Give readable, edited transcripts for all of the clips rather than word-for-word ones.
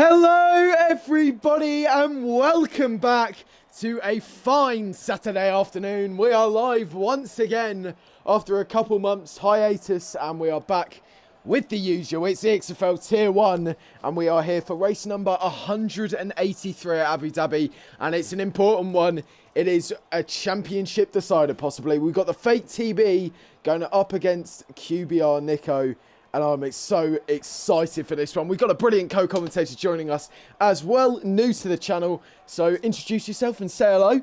Hello everybody and welcome back to a fine Saturday afternoon. We are live once again after a couple months hiatus and we are back with the usual. It's the EXFL Tier 1 and we are here for race number 183 at Abu Dhabi, and it's an important one. It is a championship decider possibly. We've got the fake TB going up against QBR Nico. And I'm so excited for this one. We've got a brilliant co-commentator joining us as well, new to the channel. So introduce yourself and say hello.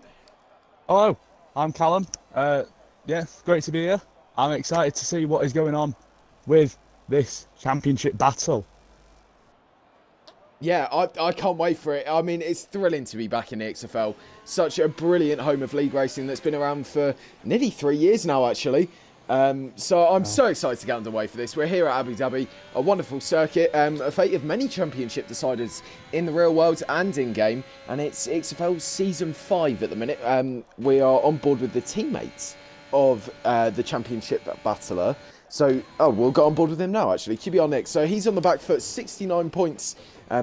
Hello, I'm Callum. Great to be here. I'm excited to see what is going on with this championship battle. Yeah, I can't wait for it. I mean, it's thrilling to be back in the EXFL. Such a brilliant home of league racing that's been around for nearly 3 years now, actually. So I'm so excited to get underway for this. We're here at Abu Dhabi, a wonderful circuit, a fate of many championship deciders in the real world and in game, and it's EXFL Season 5 at the minute. We are on board with the teammates of the championship battler. So, we'll get on board with him now actually, QBR Nick. So he's on the back foot, 69 points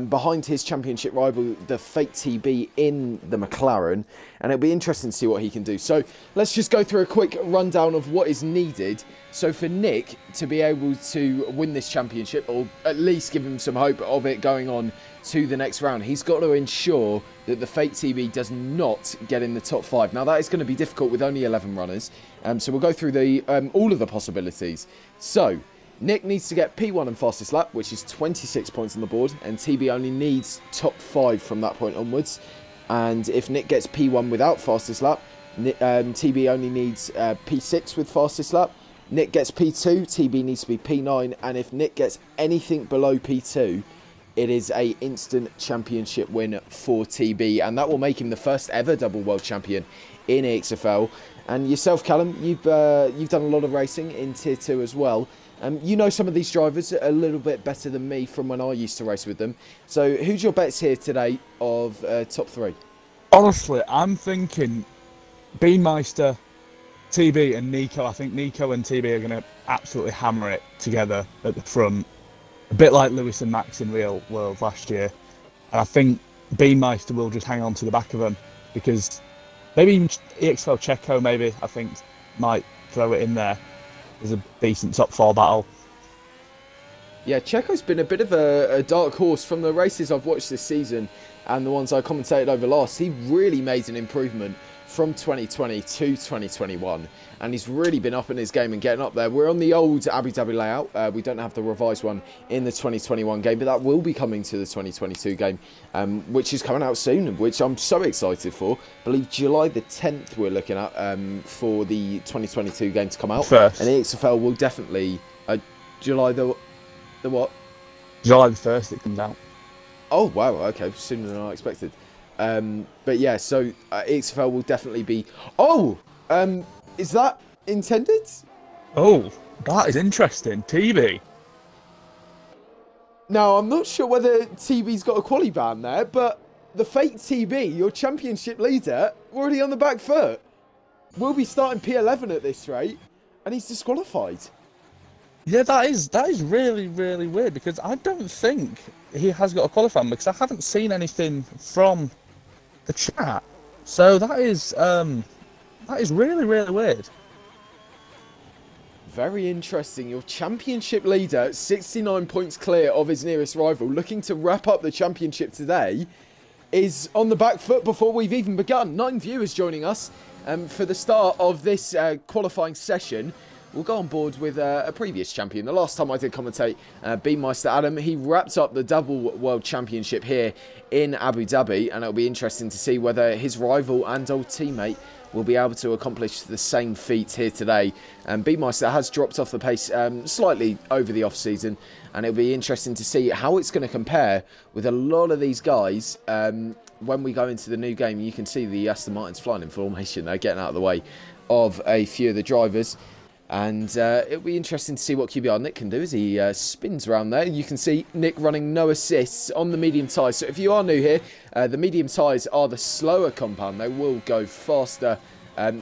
behind his championship rival, the fake TB in the McLaren, and it'll be interesting to see what he can do. So let's just go through a quick rundown of what is needed. So for Nick to be able to win this championship, or at least give him some hope of it going on to the next round, he's got to ensure that the fake TB does not get in the top 5. Now that is going to be difficult with only 11 runners, so we'll go through the all of the possibilities. So Nick needs to get P1 and fastest lap, which is 26 points on the board, and TB only needs top 5 from that point onwards. And if Nick gets P1 without fastest lap, TB only needs P6 with fastest lap. Nick gets P2, TB needs to be P9, and if Nick gets anything below P2, it is a instant championship win for TB, and that will make him the first ever double world champion in EXFL. And yourself, Callum, you've done a lot of racing in Tier 2 as well. You know some of these drivers a little bit better than me from when I used to race with them. So who's your bets here today of top 3? Honestly, I'm thinking Beanmeister, TB and Nico. I think Nico and TB are going to absolutely hammer it together at the front. A bit like Lewis and Max in real world last year. And I think Beanmeister will just hang on to the back of them, because maybe even EXFL Checo, maybe, I think, might throw it in there. There's a decent top 4 battle. Yeah, Checo's been a bit of a dark horse from the races I've watched this season and the ones I commentated over last. He really made an improvement from 2020 to 2021, and he's really been up in his game and getting up there. We're on the old Abu Dhabi layout. We don't have the revised one in the 2021 game, but that will be coming to the 2022 game, which is coming out soon, which I'm so excited for. I believe July the 10th we're looking at for the 2022 game to come out. First. And the EXFL will definitely... July the what? July the 1st it comes out. Oh, wow, okay, sooner than I expected. But yeah, so EXFL will definitely be... Oh! Is that intended? Oh, that is interesting. TB. Now, I'm not sure whether TB's got a quali ban there, but the fake TB, your championship leader, already on the back foot. Will be starting P11 at this rate, and he's disqualified. Yeah, that is really, really weird, because I don't think he has got a qualifying, because I haven't seen anything from the chat. So that is really, really weird. Very interesting. Your championship leader, 69 points clear of his nearest rival, looking to wrap up the championship today, is on the back foot before we've even begun. 9 viewers joining us for the start of this qualifying session. We'll go on board with a previous champion. The last time I did commentate, Beanmeister Adam, he wrapped up the double world championship here in Abu Dhabi, and it'll be interesting to see whether his rival and old teammate will be able to accomplish the same feat here today. Beanmeister has dropped off the pace slightly over the off-season, and it'll be interesting to see how it's going to compare with a lot of these guys. When we go into the new game, you can see the Aston Martins flying in formation. They're getting out of the way of a few of the drivers. And it'll be interesting to see what QBR Nick can do as he spins around there. You can see Nick running no assists on the medium tyres. So if you are new here, the medium tyres are the slower compound. They will go faster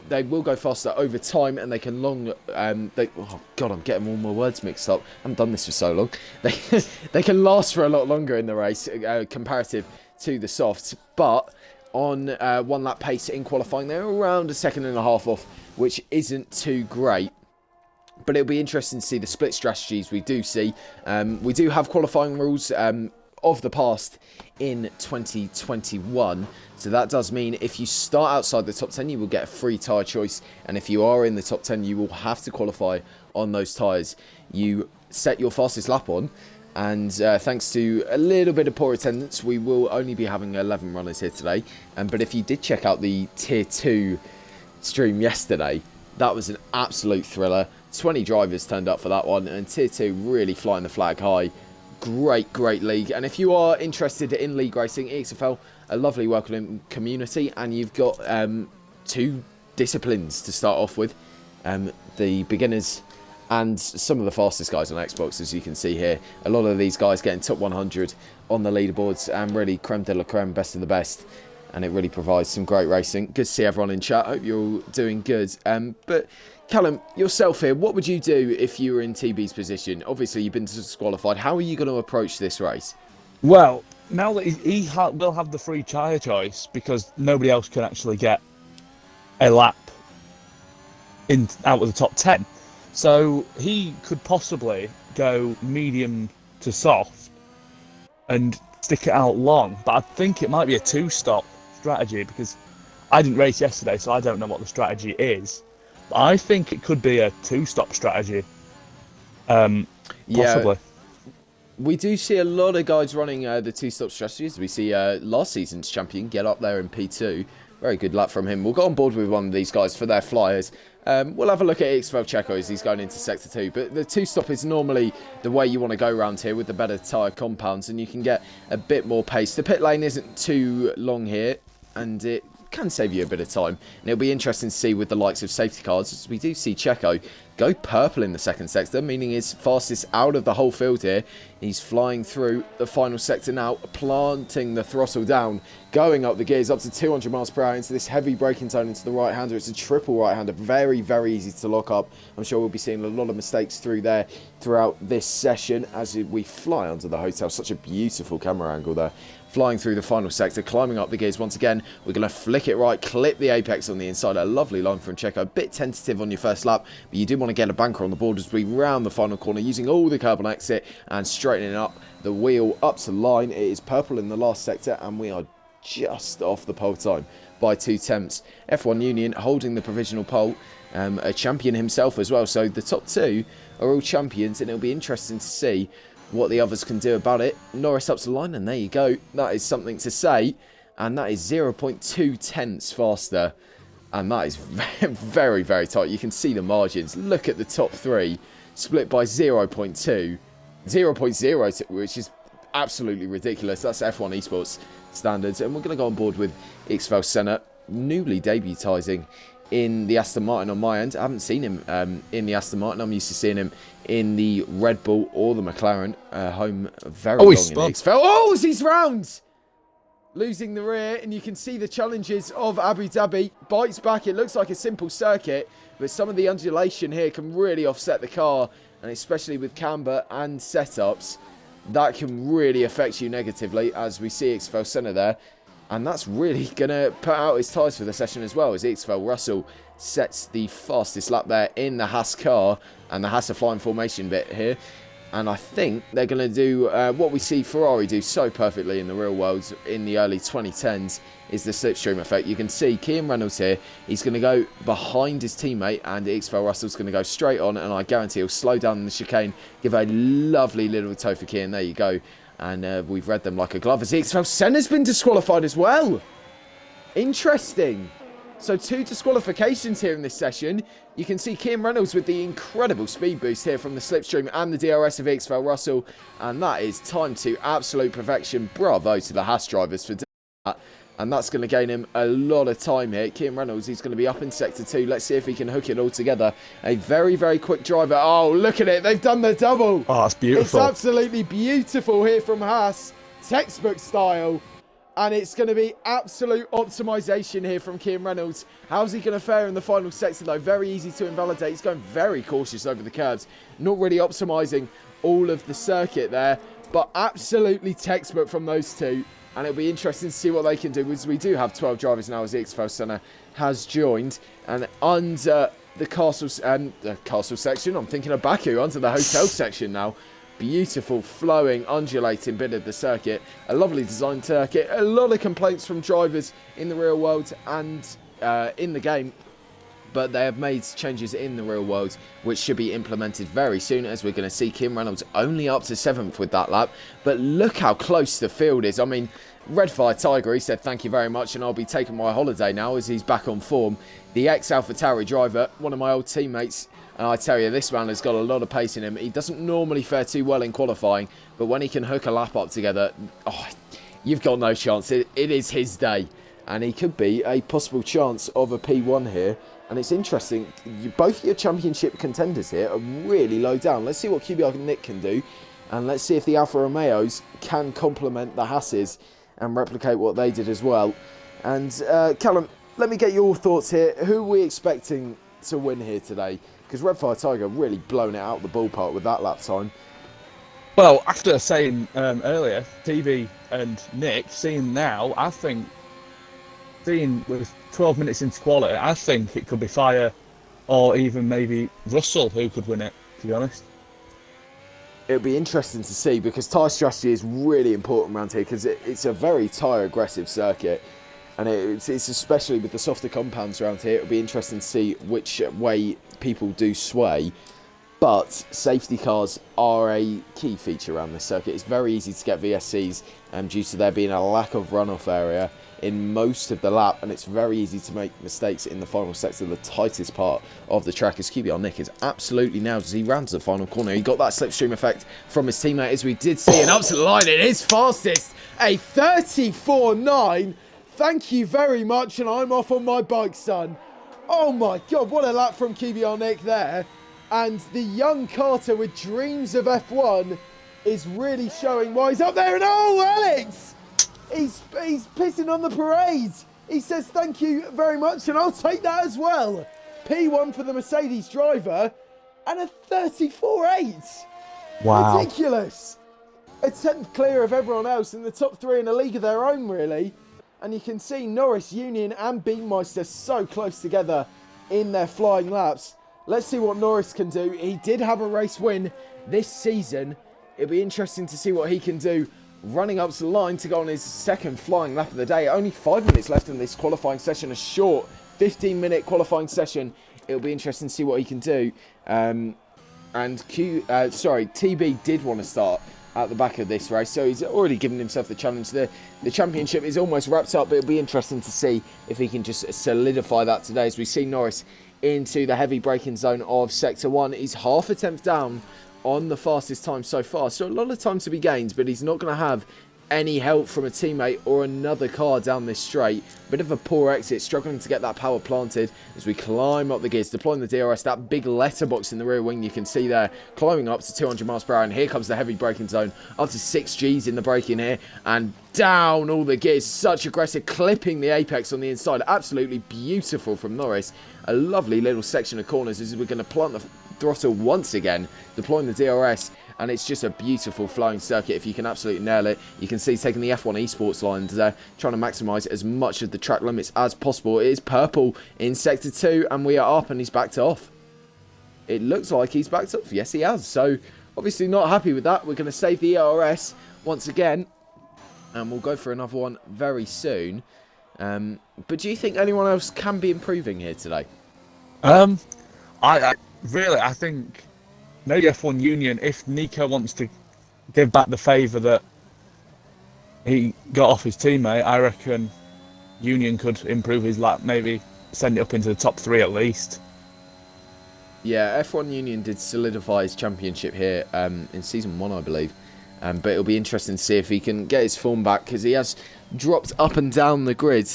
They will go faster over time, and they can oh God, I'm getting all my words mixed up. I haven't done this for so long. They can last for a lot longer in the race, comparative to the softs. But on 1 lap pace in qualifying, they're around a second and a half off, which isn't too great. But it'll be interesting to see the split strategies we do see. We do have qualifying rules of the past in 2021. So that does mean if you start outside the top 10, you will get a free tyre choice. And if you are in the top 10, you will have to qualify on those tyres you set your fastest lap on. And thanks to a little bit of poor attendance, we will only be having 11 runners here today. But if you did check out the Tier 2 stream yesterday, that was an absolute thriller. 20 drivers turned up for that one, and Tier 2 really flying the flag high. Great league. And if you are interested in league racing, EXFL, a lovely welcoming community, and you've got 2 disciplines to start off with. The beginners and some of the fastest guys on Xbox, as you can see here. A lot of these guys getting top 100 on the leaderboards, and really creme de la creme, best of the best. And it really provides some great racing. Good to see everyone in chat. Hope you're all doing good. But Callum, yourself here, what would you do if you were in TB's position? Obviously, you've been disqualified. How are you going to approach this race? Well, now that he will have the free tyre choice, because nobody else can actually get a lap out of the top 10. So he could possibly go medium to soft and stick it out long. But I think it might be a 2-stop strategy, because I didn't race yesterday, so I don't know what the strategy is. But I think it could be a 2-stop strategy. Possibly. Yeah, we do see a lot of guys running the 2-stop strategies. We see last season's champion get up there in P2. Very good lap from him. We'll go on board with one of these guys for their flyers. We'll have a look at EXFL Checo as he's going into Sector 2. But the 2-stop is normally the way you want to go around here with the better tyre compounds, and you can get a bit more pace. The pit lane isn't too long here, and it can save you a bit of time. And it'll be interesting to see with the likes of safety cars, as we do see Checo go purple in the second sector, meaning he's fastest out of the whole field here. He's flying through the final sector now, planting the throttle down, going up the gears up to 200 miles per hour into this heavy braking zone into the right-hander. It's a triple right-hander, very easy to lock up. I'm sure we'll be seeing a lot of mistakes through there throughout this session as we fly under the hotel. Such a beautiful camera angle there. Flying through the final sector, climbing up the gears once again. We're going to flick it right, clip the apex on the inside. A lovely line from Checo. A bit tentative on your first lap, but you do want to get a banker on the board as we round the final corner, using all the curb on exit and straightening up the wheel up to line. It is purple in the last sector, and we are just off the pole time by 2 tenths. F1 Union holding the provisional pole, a champion himself as well. So the top 2 are all champions, and it'll be interesting to see what the others can do about it. Norris up to the line, and there you go. That is something to say, and that is 0.2 tenths faster, and that is very tight. You can see the margins. Look at the top 3 split by 0.2, 0.02, which is absolutely ridiculous. That's F1 Esports standards. And we're going to go on board with EXFL Senna, newly debutising in the Aston Martin on my end. I haven't seen him in the Aston Martin. I'm used to seeing him in the Red Bull or the McLaren. Home very long in EXFL. Oh, he's round! Losing the rear, and you can see the challenges of Abu Dhabi. Bites back. It looks like a simple circuit, but some of the undulation here can really offset the car, and especially with camber and setups, that can really affect you negatively, as we see EXFL Senna there. And that's really going to put out his tyres for the session as well, as EXFL Russell sets the fastest lap there in the Haas car, and the Haas are flying formation bit here. And I think they're going to do what we see Ferrari do so perfectly in the real world in the early 2010s, is the slipstream effect. You can see Kean Reynolds here. He's going to go behind his teammate, and EXFL Russell's going to go straight on, and I guarantee he'll slow down in the chicane, give a lovely little toe for Kean. There you go. And we've read them like a glove, as EXFL Senna's been disqualified as well. Interesting. So 2 disqualifications here in this session. You can see Kean Reynolds with the incredible speed boost here from the slipstream and the DRS of EXFL Russell. And that is time to absolute perfection. Bravo to the Haas drivers for doing that. And that's going to gain him a lot of time here. Kean Reynolds, he's going to be up in Sector 2. Let's see if he can hook it all together. A very quick driver. Oh, look at it. They've done the double. Oh, that's beautiful. It's absolutely beautiful here from Haas. Textbook style. And it's going to be absolute optimisation here from Cian Reynolds. How's he going to fare in the final sector, though? Very easy to invalidate. He's going very cautious over the curves. Not really optimising all of the circuit there. But absolutely textbook from those two. And it'll be interesting to see what they can do, because we do have 12 drivers now as the EXFL Centre has joined. And under the castle section, I'm thinking of Baku, under the hotel section now. Beautiful, flowing, undulating bit of the circuit. A lovely designed circuit. A lot of complaints from drivers in the real world and in the game. But they have made changes in the real world, which should be implemented very soon, as we're going to see Cian Reynolds only up to 7th with that lap. But look how close the field is. I mean, Redfire Tiger, he said thank you very much, and I'll be taking my holiday now as he's back on form. The ex-AlphaTauri driver, one of my old teammates, and I tell you, this man has got a lot of pace in him. He doesn't normally fare too well in qualifying, but when he can hook a lap up together, you've got no chance. It is his day, and he could be a possible chance of a P1 here. And it's interesting, both your championship contenders here are really low down. Let's see what QBR Nick can do, and let's see if the Alfa Romeos can complement the Hasses and replicate what they did as well. And Callum, let me get your thoughts here. Who are we expecting to win here today? Because Redfire Tiger really blown it out of the ballpark with that lap time. Well, after saying earlier, TV and Nick, seeing now, I think, seeing with 12 minutes into quality, I think it could be Fire or even maybe Russell who could win it, to be honest. It'll be interesting to see, because tyre strategy is really important around here, because it's a very tyre aggressive circuit. And it's especially with the softer compounds around here, it'll be interesting to see which way people do sway. But safety cars are a key feature around this circuit. It's very easy to get VSCs due to there being a lack of runoff area in most of the lap, and it's very easy to make mistakes in the final sector, the tightest part of the track, as QBR Nick is absolutely nailed as he rounds the final corner. He got that slipstream effect from his teammate, as we did see, and up to the line, it is fastest, a 34.9. Thank you very much, and I'm off on my bike, son. Oh my God, what a lap from QBR Nick there. And the young Carter with dreams of F1 is really showing why he's up there. And oh, Alex! He's pissing on the parade. He says thank you very much, and I'll take that as well. P1 for the Mercedes driver, and a 34.8. Wow. Ridiculous. A 10th clear of everyone else in the top 3 in a league of their own, really. And you can see Norris, Union and Beameister so close together in their flying laps. Let's see what Norris can do. He did have a race win this season. It'll be interesting to see what he can do running up to the line to go on his second flying lap of the day. Only 5 minutes left in this qualifying session, a short 15-minute qualifying session. It'll be interesting to see what he can do. TB did want to start at the back of this race, so he's already given himself the challenge. The championship is almost wrapped up, but it'll be interesting to see if he can just solidify that today, as we see Norris into the heavy braking zone of Sector 1. He's half a tenth down on the fastest time so far, so a lot of time to be gained, but he's not going to have any help from a teammate or another car down this straight. Bit of a poor exit, struggling to get that power planted as we climb up the gears, deploying the DRS. That big letterbox in the rear wing you can see there, climbing up to 200 miles per hour, and here comes the heavy braking zone, up to 6 Gs in the braking here, and down all the gears. Such aggressive, clipping the apex on the inside. Absolutely beautiful from Norris. A lovely little section of corners as we're going to plant the throttle once again, deploying the DRS. And it's just a beautiful flowing circuit if you can absolutely nail it. You can see taking the F1 Esports lines there, trying to maximise as much of the track limits as possible. It is purple in Sector 2, and we are up, and he's backed off. It looks like he's backed off. Yes, he has. So, obviously not happy with that. We're going to save the ERS once again, and we'll go for another one very soon. But do you think anyone else can be improving here today? I think maybe F1 Union, if Nico wants to give back the favour that he got off his teammate, I reckon Union could improve his lap, maybe send it up into the top 3 at least. Yeah, F1 Union did solidify his championship here in Season 1, I believe. But it'll be interesting to see if he can get his form back, because he has dropped up and down the grid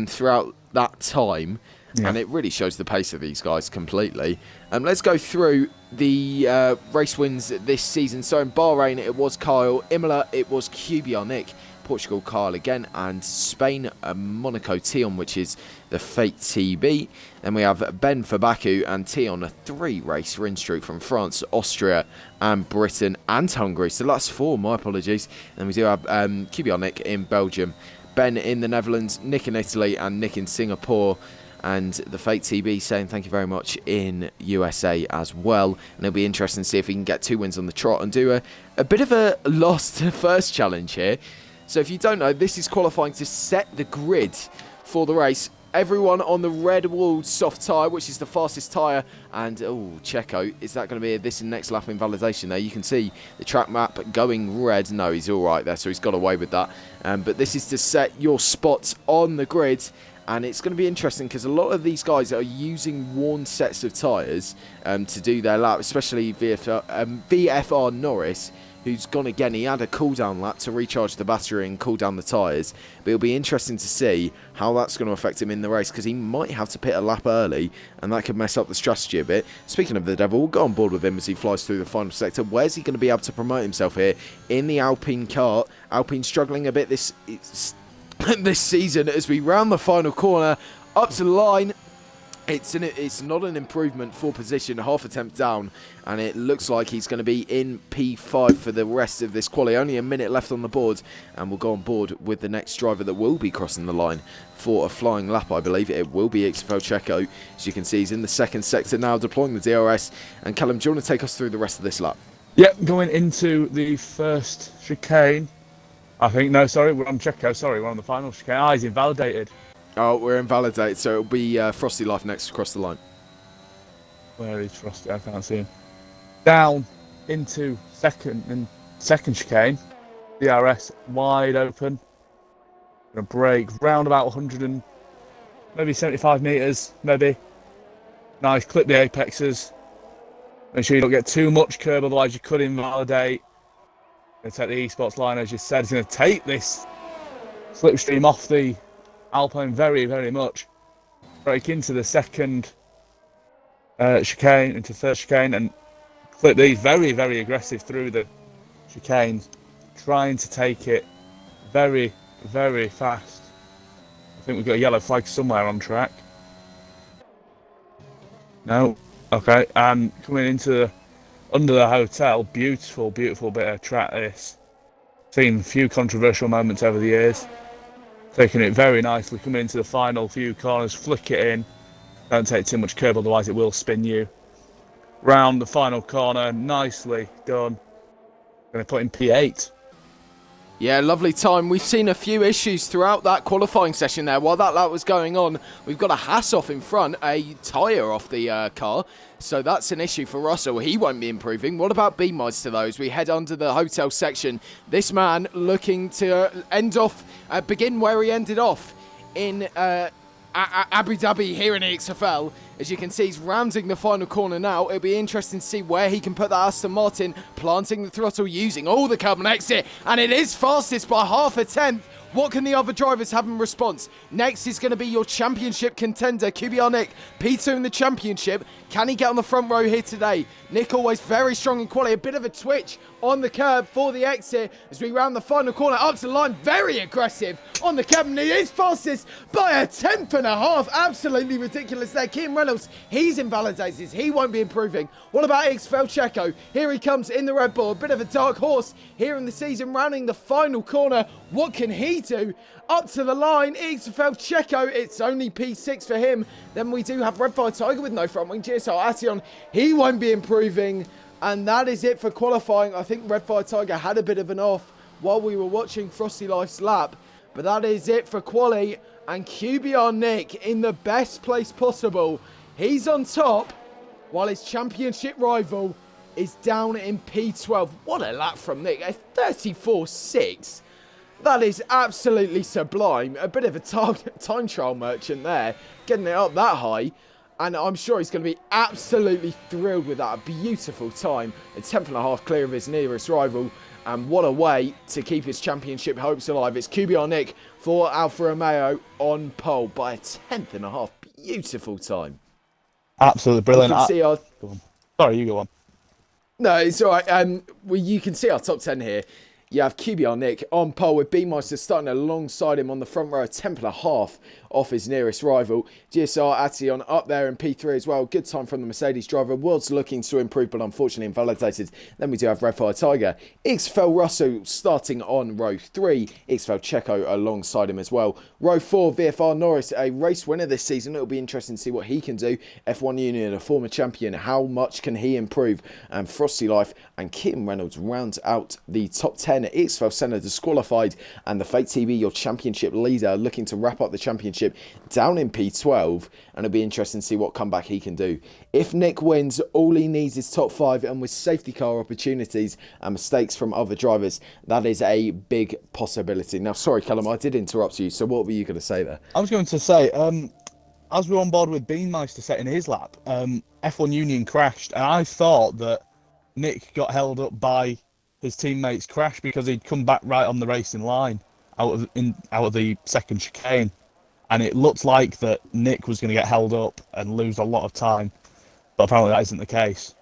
throughout that time. Yeah. And it really shows the pace of these guys completely. Let's go through the race wins this season. So in Bahrain, it was Kyle. Imola, it was QBR Nick. Portugal, Kyle again, and Spain, Monaco, Tion, which is the fake TB. Then we have Ben for Baku and Tion, a 3-race Rinstrup from France, Austria, and Britain, and Hungary. So that's 4, my apologies. And we do have Kubiarnik in Belgium, Ben in the Netherlands, Nick in Italy, and Nick in Singapore. And the fake TB saying thank you very much in USA as well. And it'll be interesting to see if he can get 2 wins on the trot and do a bit of a lost first challenge here. So if you don't know, this is qualifying to set the grid for the race. Everyone on the red walled soft tyre, which is the fastest tyre. And, oh, Checo, is that going to be this next lap invalidation there? You can see the track map going red. No, he's all right there, so he's got away with that. But this is to set your spots on the grid. And it's going to be interesting because a lot of these guys are using worn sets of tyres to do their lap, especially VFR Norris, who's gone again. He had a cool-down lap to recharge the battery and cool down the tyres. But it'll be interesting to see how that's going to affect him in the race because he might have to pit a lap early and that could mess up the strategy a bit. Speaking of the devil, we'll go on board with him as he flies through the final sector. Where's he going to be able to promote himself here in the Alpine kart? Alpine struggling a bit this season as we round the final corner up to the line. It's not an improvement for position, half attempt down, and it looks like he's going to be in P5 for the rest of this quali. Only a minute left on the board, and we'll go on board with the next driver that will be crossing the line for a flying lap, I believe. It will be EXFL Checo. As you can see, he's in the second sector now, deploying the DRS. And Callum, do you want to take us through the rest of this lap? Yep, going into the first chicane. I think, no, sorry, we're on Checo. Sorry, we're on the final chicane. He's invalidated. Oh, we're invalidated, so it'll be Frosty Life next across the line. Where is Frosty? I can't see him. Down into second chicane. DRS wide open. Gonna brake round about 100 and maybe 75 metres, maybe. Nice, clip the apexes. Make sure you don't get too much curb, otherwise you could invalidate. Gonna take the eSports line, as you said. He's gonna take this slipstream off the Alpine very, very much. Break into the second chicane, into third chicane, and clip these very, very aggressive through the chicanes, trying to take it very, very fast. I think we've got a yellow flag somewhere on track. No, okay, and coming into under the hotel, beautiful, beautiful bit of track this. Seen a few controversial moments over the years. Taking it very nicely, coming into the final few corners, flick it in. Don't take too much curb, otherwise it will spin you. Round the final corner, nicely done. Going to put in P8. Yeah, lovely time. We've seen a few issues throughout that qualifying session there. While that lap was going on, we've got a Haas off in front, a tyre off the car. So that's an issue for Russell. He won't be improving. What about B-Meister, though, as we head under the hotel section? This man looking to begin where he ended off in Abu Dhabi here in EXFL. As you can see, he's rounding the final corner now. It'll be interesting to see where he can put that Aston Martin, planting the throttle, using all the carbon exit, and it is fastest by half a tenth. What can the other drivers have in response? Next is going to be your championship contender, Kubiarnik, P2 in the championship. Can he get on the front row here today? Nick always very strong in quality. A bit of a twitch on the curb for the exit as we round the final corner up to the line. Very aggressive on the curb, and he is fastest by a tenth and a half. Absolutely ridiculous there. Kim Reynolds, he's invalidated. He won't be improving. What about EXFL Checo? Here he comes in the Red Bull. A bit of a dark horse here in the season, rounding the final corner. What can he do? Up to the line, EXFL Checo. It's only P6 for him. Then we do have Red Fire Tiger with no front wing. GSR Ation, he won't be improving. And that is it for qualifying. I think Red Fire Tiger had a bit of an off while we were watching Frosty Life's lap. But that is it for quali. And QBR Nick in the best place possible. He's on top while his championship rival is down in P12. What a lap from Nick. A 34.6. That is absolutely sublime. A bit of a time trial merchant there, getting it up that high. And I'm sure he's going to be absolutely thrilled with that. A beautiful time. A tenth and a half clear of his nearest rival. And what a way to keep his championship hopes alive. It's QBR Nick for Alfa Romeo on pole by a tenth and a half. Beautiful time. Absolutely brilliant. You can see our... Go on. Sorry, you go on. No, it's all right. You can see our top 10 here. You have QBR Nick on pole with Beemeister starting alongside him on the front row, a tenth and a half off his nearest rival. GSR Ation up there in P3 as well. Good time from the Mercedes driver. World's looking to improve, but unfortunately invalidated. Then we do have Red Fire Tiger. EXFL Russell starting on row 3. EXFL Checo alongside him as well. Row 4, VFR Norris, a race winner this season. It'll be interesting to see what he can do. F1 Union, a former champion. How much can he improve? And Frosty Life and Keaton Reynolds round out the top 10. EXFL Senna disqualified, and the Fake TV, your championship leader, looking to wrap up the championship down in P12, and it'll be interesting to see what comeback he can do. If Nick wins, all he needs is top 5, and with safety car opportunities and mistakes from other drivers, that is a big possibility. Now, sorry, Callum, I did interrupt you, so what were you going to say there? I was going to say, as we're on board with Beanmeister setting his lap, F1 Union crashed, and I thought that Nick got held up by his teammates' crash because he'd come back right on the racing line out of the second chicane, and it looked like that Nick was going to get held up and lose a lot of time, but apparently that isn't the case.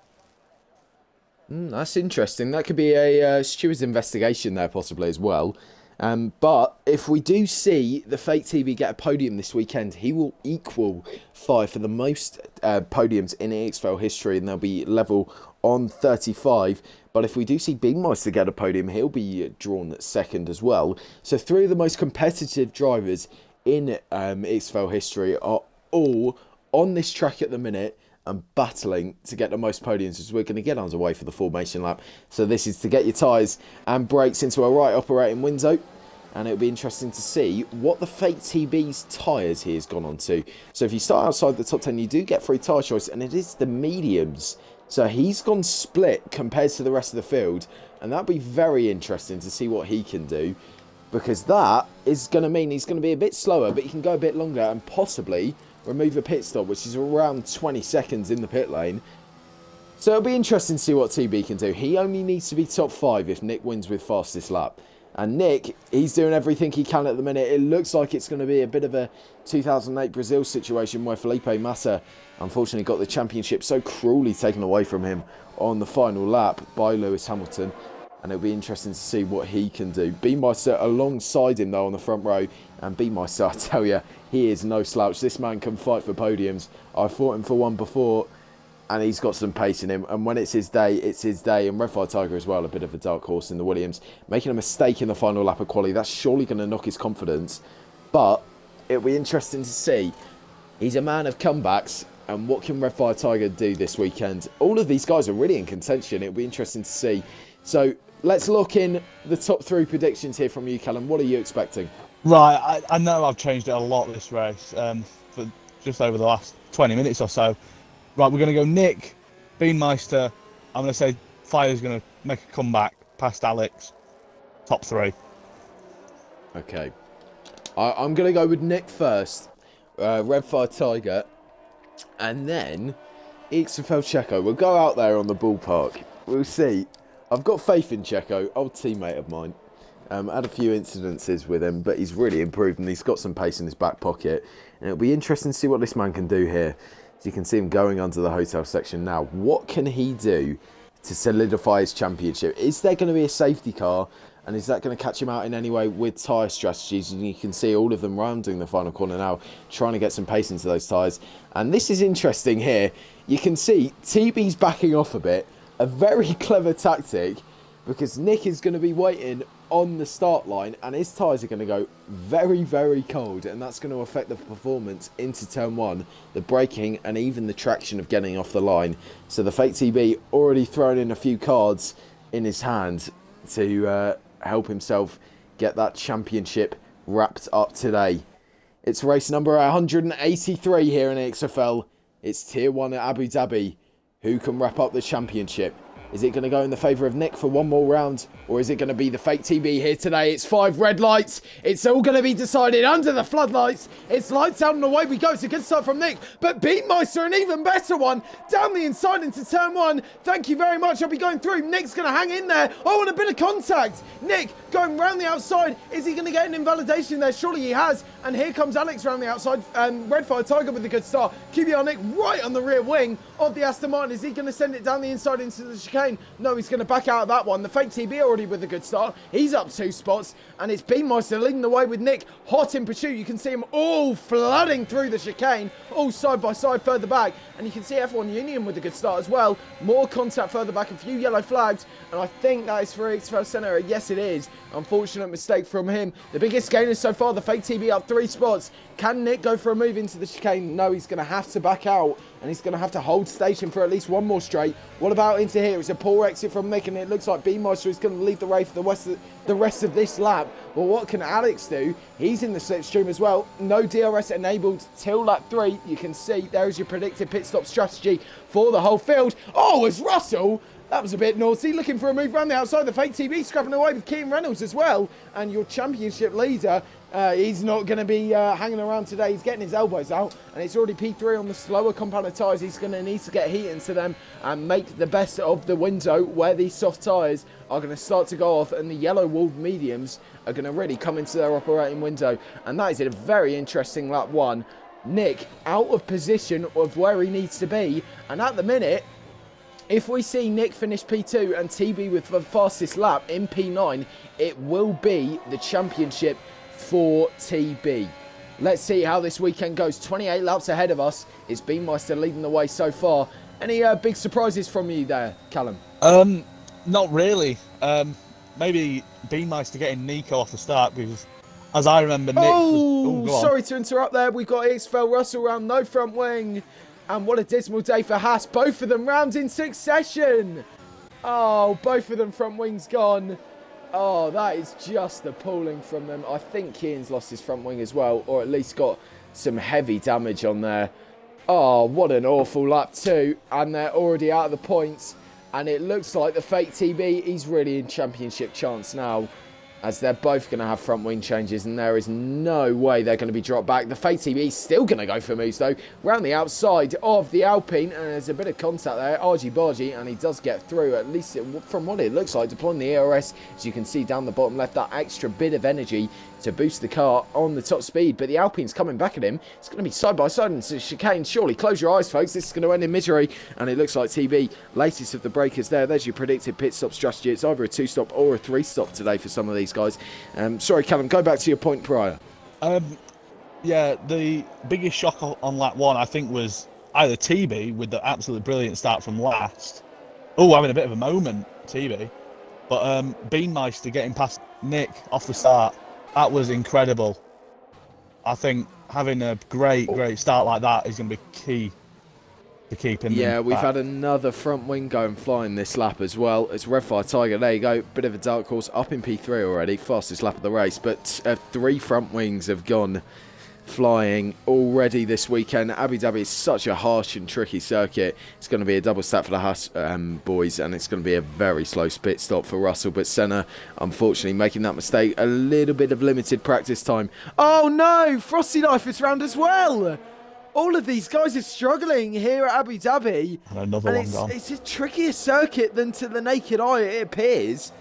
That's interesting. That could be a steward's investigation there possibly as well. But if we do see the Fake TV get a podium this weekend, he will equal 5 for the most podiums in EXFL history, and they'll be level on 35. But if we do see Beemeister get a podium, he'll be drawn second as well. So 3 of the most competitive drivers in EXFL history are all on this track at the minute and battling to get the most podiums, as we're going to get underway for the formation lap. So this is to get your tyres and brakes into a right operating window, and it'll be interesting to see what the Fake TB's tyres he has gone on to. So if you start outside the top 10, you do get free tyre choice, and it is the mediums. So he's gone split compared to the rest of the field, and that'll be very interesting to see what he can do, because that is going to mean he's going to be a bit slower, but he can go a bit longer and possibly remove a pit stop, which is around 20 seconds in the pit lane. So it'll be interesting to see what TB can do. He only needs to be top 5 if Nick wins with fastest lap. And Nick, he's doing everything he can at the minute. It looks like it's going to be a bit of a 2008 Brazil situation where Felipe Massa unfortunately got the championship so cruelly taken away from him on the final lap by Lewis Hamilton. And it'll be interesting to see what he can do. Beemeister alongside him though on the front row. And Beemeister, I tell you, he is no slouch. This man can fight for podiums. I fought him for one before, and he's got some pace in him. And when it's his day, it's his day. And Red Fire Tiger as well, a bit of a dark horse in the Williams. Making a mistake in the final lap of quali, that's surely going to knock his confidence. But it'll be interesting to see. He's a man of comebacks. And what can Red Fire Tiger do this weekend? All of these guys are really in contention. It'll be interesting to see. So let's look in the top 3 predictions here from you, Callum. What are you expecting? Right, I know I've changed it a lot this race for just over the last 20 minutes or so. Right, we're going to go Nick, Beanmeister. I'm going to say Fire's going to make a comeback past Alex. Top 3. Okay. I'm going to go with Nick first, Red Fire Tiger, and then EXFL Checo. We'll go out there on the ballpark. We'll see. I've got faith in Checo, old teammate of mine. Had a few incidences with him, but he's really improved and he's got some pace in his back pocket. And it'll be interesting to see what this man can do here. So you can see him going under the hotel section now. What can he do to solidify his championship? Is there going to be a safety car? And is that going to catch him out in any way with tyre strategies? And you can see all of them rounding the final corner now, trying to get some pace into those tyres. And this is interesting here. You can see TB's backing off a bit. A very clever tactic, because Nick is going to be waiting on the start line and his tyres are going to go very, very cold, and that's going to affect the performance into turn 1, the braking and even the traction of getting off the line. So the Fake TB already thrown in a few cards in his hand to help himself get that championship wrapped up today. It's race number 183 here in EXFL. It's Tier 1 at Abu Dhabi. Who can wrap up the championship? Is it going to go in the favour of Nick for one more round? Or is it going to be the Fake TB here today? It's 5 red lights. It's all going to be decided under the floodlights. It's lights out and away we go. It's a good start from Nick. But Beatmeister, an even better one. Down the inside into turn 1. Thank you very much. I'll be going through. Nick's going to hang in there. Oh, and a bit of contact. Nick going round the outside. Is he going to get an invalidation there? Surely he has. And here comes Alex round the outside. Red Fire Tiger with a good start. QBR Nick right on the rear wing of the Aston Martin. Is he going to send it down the inside into the chicane? chicane. No, he's going to back out of that one. The fake TB already with a good start. He's up 2 spots, and it's Beanmeister leading the way with Nick hot in pursuit. You can see him all flooding through the chicane, all side by side further back, and you can see F1 Union with a good start as well. More contact further back, a few yellow flags, and I think that is for EXFL Centre. Yes, it is. Unfortunate mistake from him. The biggest gainer so far, the fake TB up 3 spots. Can Nick go for a move into the chicane? No, he's going to have to back out, and he's going to have to hold station for at least one more straight. What about into here? It's a poor exit from Nick, and it looks like Beanmeister is going to leave the race for the rest of this lap. Well, what can Alex do? He's in the slipstream as well. No DRS enabled till lap 3. You can see there is your predicted pit stop strategy for the whole field. Oh, it's Russell. That was a bit naughty, looking for a move around the outside. The fake TB scrapping away with Keane Reynolds as well. And your championship leader, he's not going to be hanging around today. He's getting his elbows out. And it's already P3 on the slower compound of tyres. He's going to need to get heat into them and make the best of the window where these soft tyres are going to start to go off. And the yellow walled mediums are going to really come into their operating window. And that is a very interesting lap 1. Nick out of position of where he needs to be. And at the minute, if we see Nick finish P2 and TB with the fastest lap in P9, it will be the championship for TB. Let's see how this weekend goes. 28 laps ahead of us. It's Beanmeister leading the way so far. Any big surprises from you there, Callum? Not really. Maybe Beanmeister getting Nico off the start, because as I remember, Nick was... sorry to interrupt there. We've got EXFL Russell round, no front wing. And what a dismal day for Haas. Both of them rounds in succession. Oh, both of them front wings gone. Oh, that is just appalling from them. I think Keane's lost his front wing as well, or at least got some heavy damage on there. Oh, what an awful lap 2. And they're already out of the points. And it looks like the fake TB, he's really in championship chance now, as they're both going to have front wing changes, and there is no way they're going to be dropped back. The fake TB is still going to go for moves, though, round the outside of the Alpine, and there's a bit of contact there, argy-bargy, and he does get through, at least from what it looks like, deploying the ERS, as you can see down the bottom left, that extra bit of energy to boost the car on the top speed. But the Alpine's coming back at him. It's going to be side by side into the chicane. Surely, close your eyes, folks. This is going to end in misery. And it looks like TB, latest of the breakers there. There's your predicted pit stop strategy. It's either a 2-stop or a 3-stop today for some of these guys. Sorry, Callum, go back to your point prior. Yeah, the biggest shock on lap 1, I think, was either TB with the absolutely brilliant start from last. Oh, having a bit of a moment, TB. But Beanmeister getting past Nick off the start. That was incredible. I think having a great start like that is going to be key to keeping them Yeah, we've back. had another front wing going flying this lap as well. It's Red Fire Tiger. There you go. Bit of a dark horse up in P3 already. Fastest lap of the race. But 3 front wings have gone flying already this weekend. Abu Dhabi is such a harsh and tricky circuit. It's going to be a double stat for the Haas boys, and it's going to be a very slow pit stop for Russell. But Senna, unfortunately, making that mistake. A little bit of limited practice time. Oh no! Frosty Knife is round as well! All of these guys are struggling here at Abu Dhabi. And another one gone. It's a trickier circuit than to the naked eye, it appears.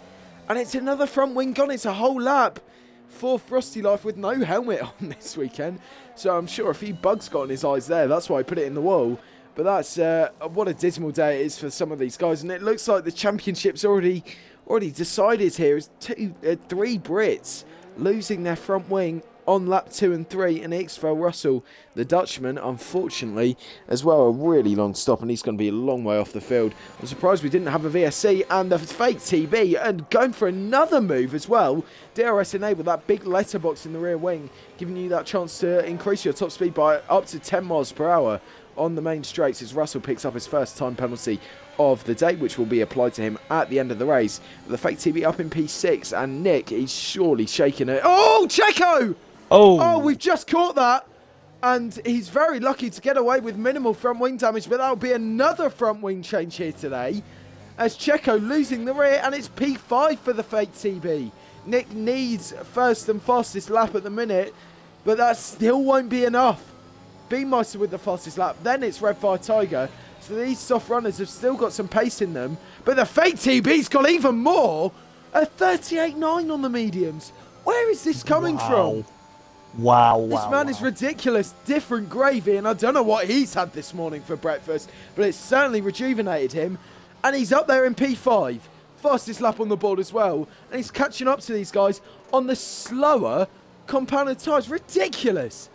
And it's another front wing gone. It's a whole lap for Frosty Life with no helmet on this weekend. So I'm sure a few bugs got in his eyes there. That's why I put it in the wall. But that's what a dismal day it is for some of these guys. And it looks like the championship's already decided here. It's 3 Brits losing their front wing on lap 2 and 3, and EXFL Russell, the Dutchman, unfortunately, as well, a really long stop, and he's going to be a long way off the field. I'm surprised we didn't have a VSC, and the fake TB, and going for another move as well. DRS enabled, that big letterbox in the rear wing, giving you that chance to increase your top speed by up to 10 miles per hour on the main straights as Russell picks up his first time penalty of the day, which will be applied to him at the end of the race. The fake TB up in P6, and Nick, he's surely shaking it. Oh, Checo! Oh, we've just caught that. And he's very lucky to get away with minimal front wing damage, but that'll be another front wing change here today, as Checo losing the rear, and it's P5 for the fake TB. Nick needs first and fastest lap at the minute, but that still won't be enough. Beanmeister with the fastest lap, then it's Red Fire Tiger. So these soft runners have still got some pace in them, but the fake TB's got even more. A 38.9 on the mediums. Where is this coming from? Wow. This man is ridiculous. Different gravy, and I don't know what he's had this morning for breakfast, but it's certainly rejuvenated him. And he's up there in P5. Fastest lap on the board as well. And he's catching up to these guys on the slower compounded tyres. Ridiculous.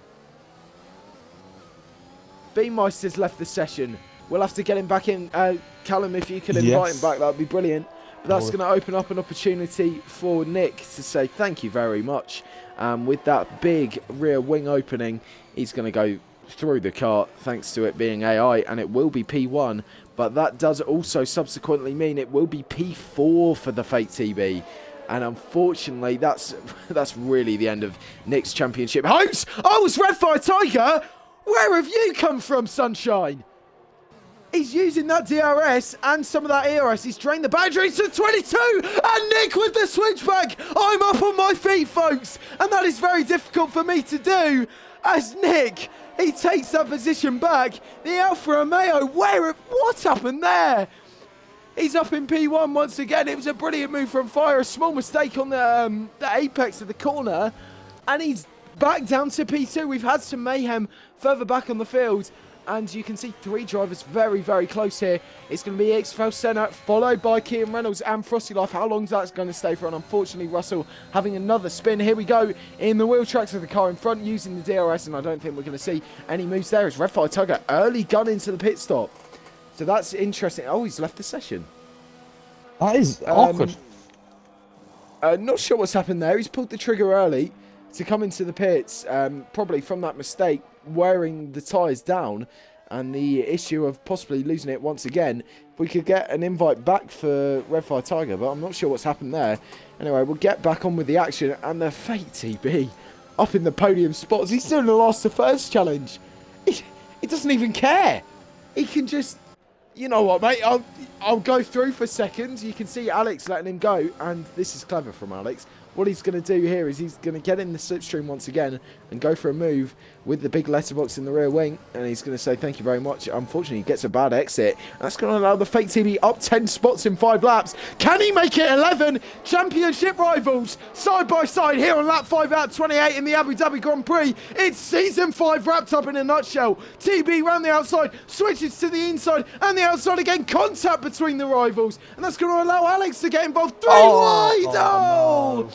Beameister's left the session. We'll have to get him back in. Callum, if you could invite him back, that would be brilliant. But that's going to open up an opportunity for Nick to say thank you very much. With that big rear wing opening, he's going to go through the car thanks to it being AI, and it will be P1. But that does also subsequently mean it will be P4 for the Fate TB. And unfortunately, that's really the end of Nick's championship hopes. Oh, it's Red Fire Tiger! Where have you come from, Sunshine? He's using that DRS and some of that ERS. He's drained the batteries to 22. And Nick with the switchback. I'm up on my feet, folks. And that is very difficult for me to do. As Nick, he takes that position back. The Alfa Romeo, what happened there? He's up in P1 once again. It was a brilliant move from Fire. A small mistake on the apex of the corner. And he's back down to P2. We've had some mayhem further back on the field. And you can see 3 drivers very, very close here. It's going to be EXFL Senna, followed by Kean Reynolds and Frosty Life. How long is that going to stay for? And unfortunately, Russell having another spin. Here we go in the wheel tracks of the car in front using the DRS. And I don't think we're going to see any moves there. It's Red Fire Tiger early gun into the pit stop. So that's interesting. Oh, he's left the session. That is awkward. Not sure what's happened there. He's pulled the trigger early to come into the pits. Probably from that mistake, wearing the tyres down and the issue of possibly losing it once again. We could get an invite back for Red Fire Tiger, but I'm not sure what's happened there. Anyway, we'll get back on with the action, and the Fate TB up in the podium spots. He's doing the last to first challenge. He doesn't even care. He can just, you know what, mate, I'll go through for seconds. You can see Alex letting him go, and this is clever from Alex. What he's going to do here is he's going to get in the slipstream once again and go for a move with the big letterbox in the rear wing. And he's going to say thank you very much. Unfortunately, he gets a bad exit. That's going to allow the Fate TB up 10 spots in 5 laps. Can he make it 11? Championship rivals side by side here on lap 5 out 28 in the Abu Dhabi Grand Prix. It's season 5 wrapped up in a nutshell. TB round the outside, switches to the inside and the outside again. Contact between the rivals. And that's going to allow Alex to get involved. 3 wide. No.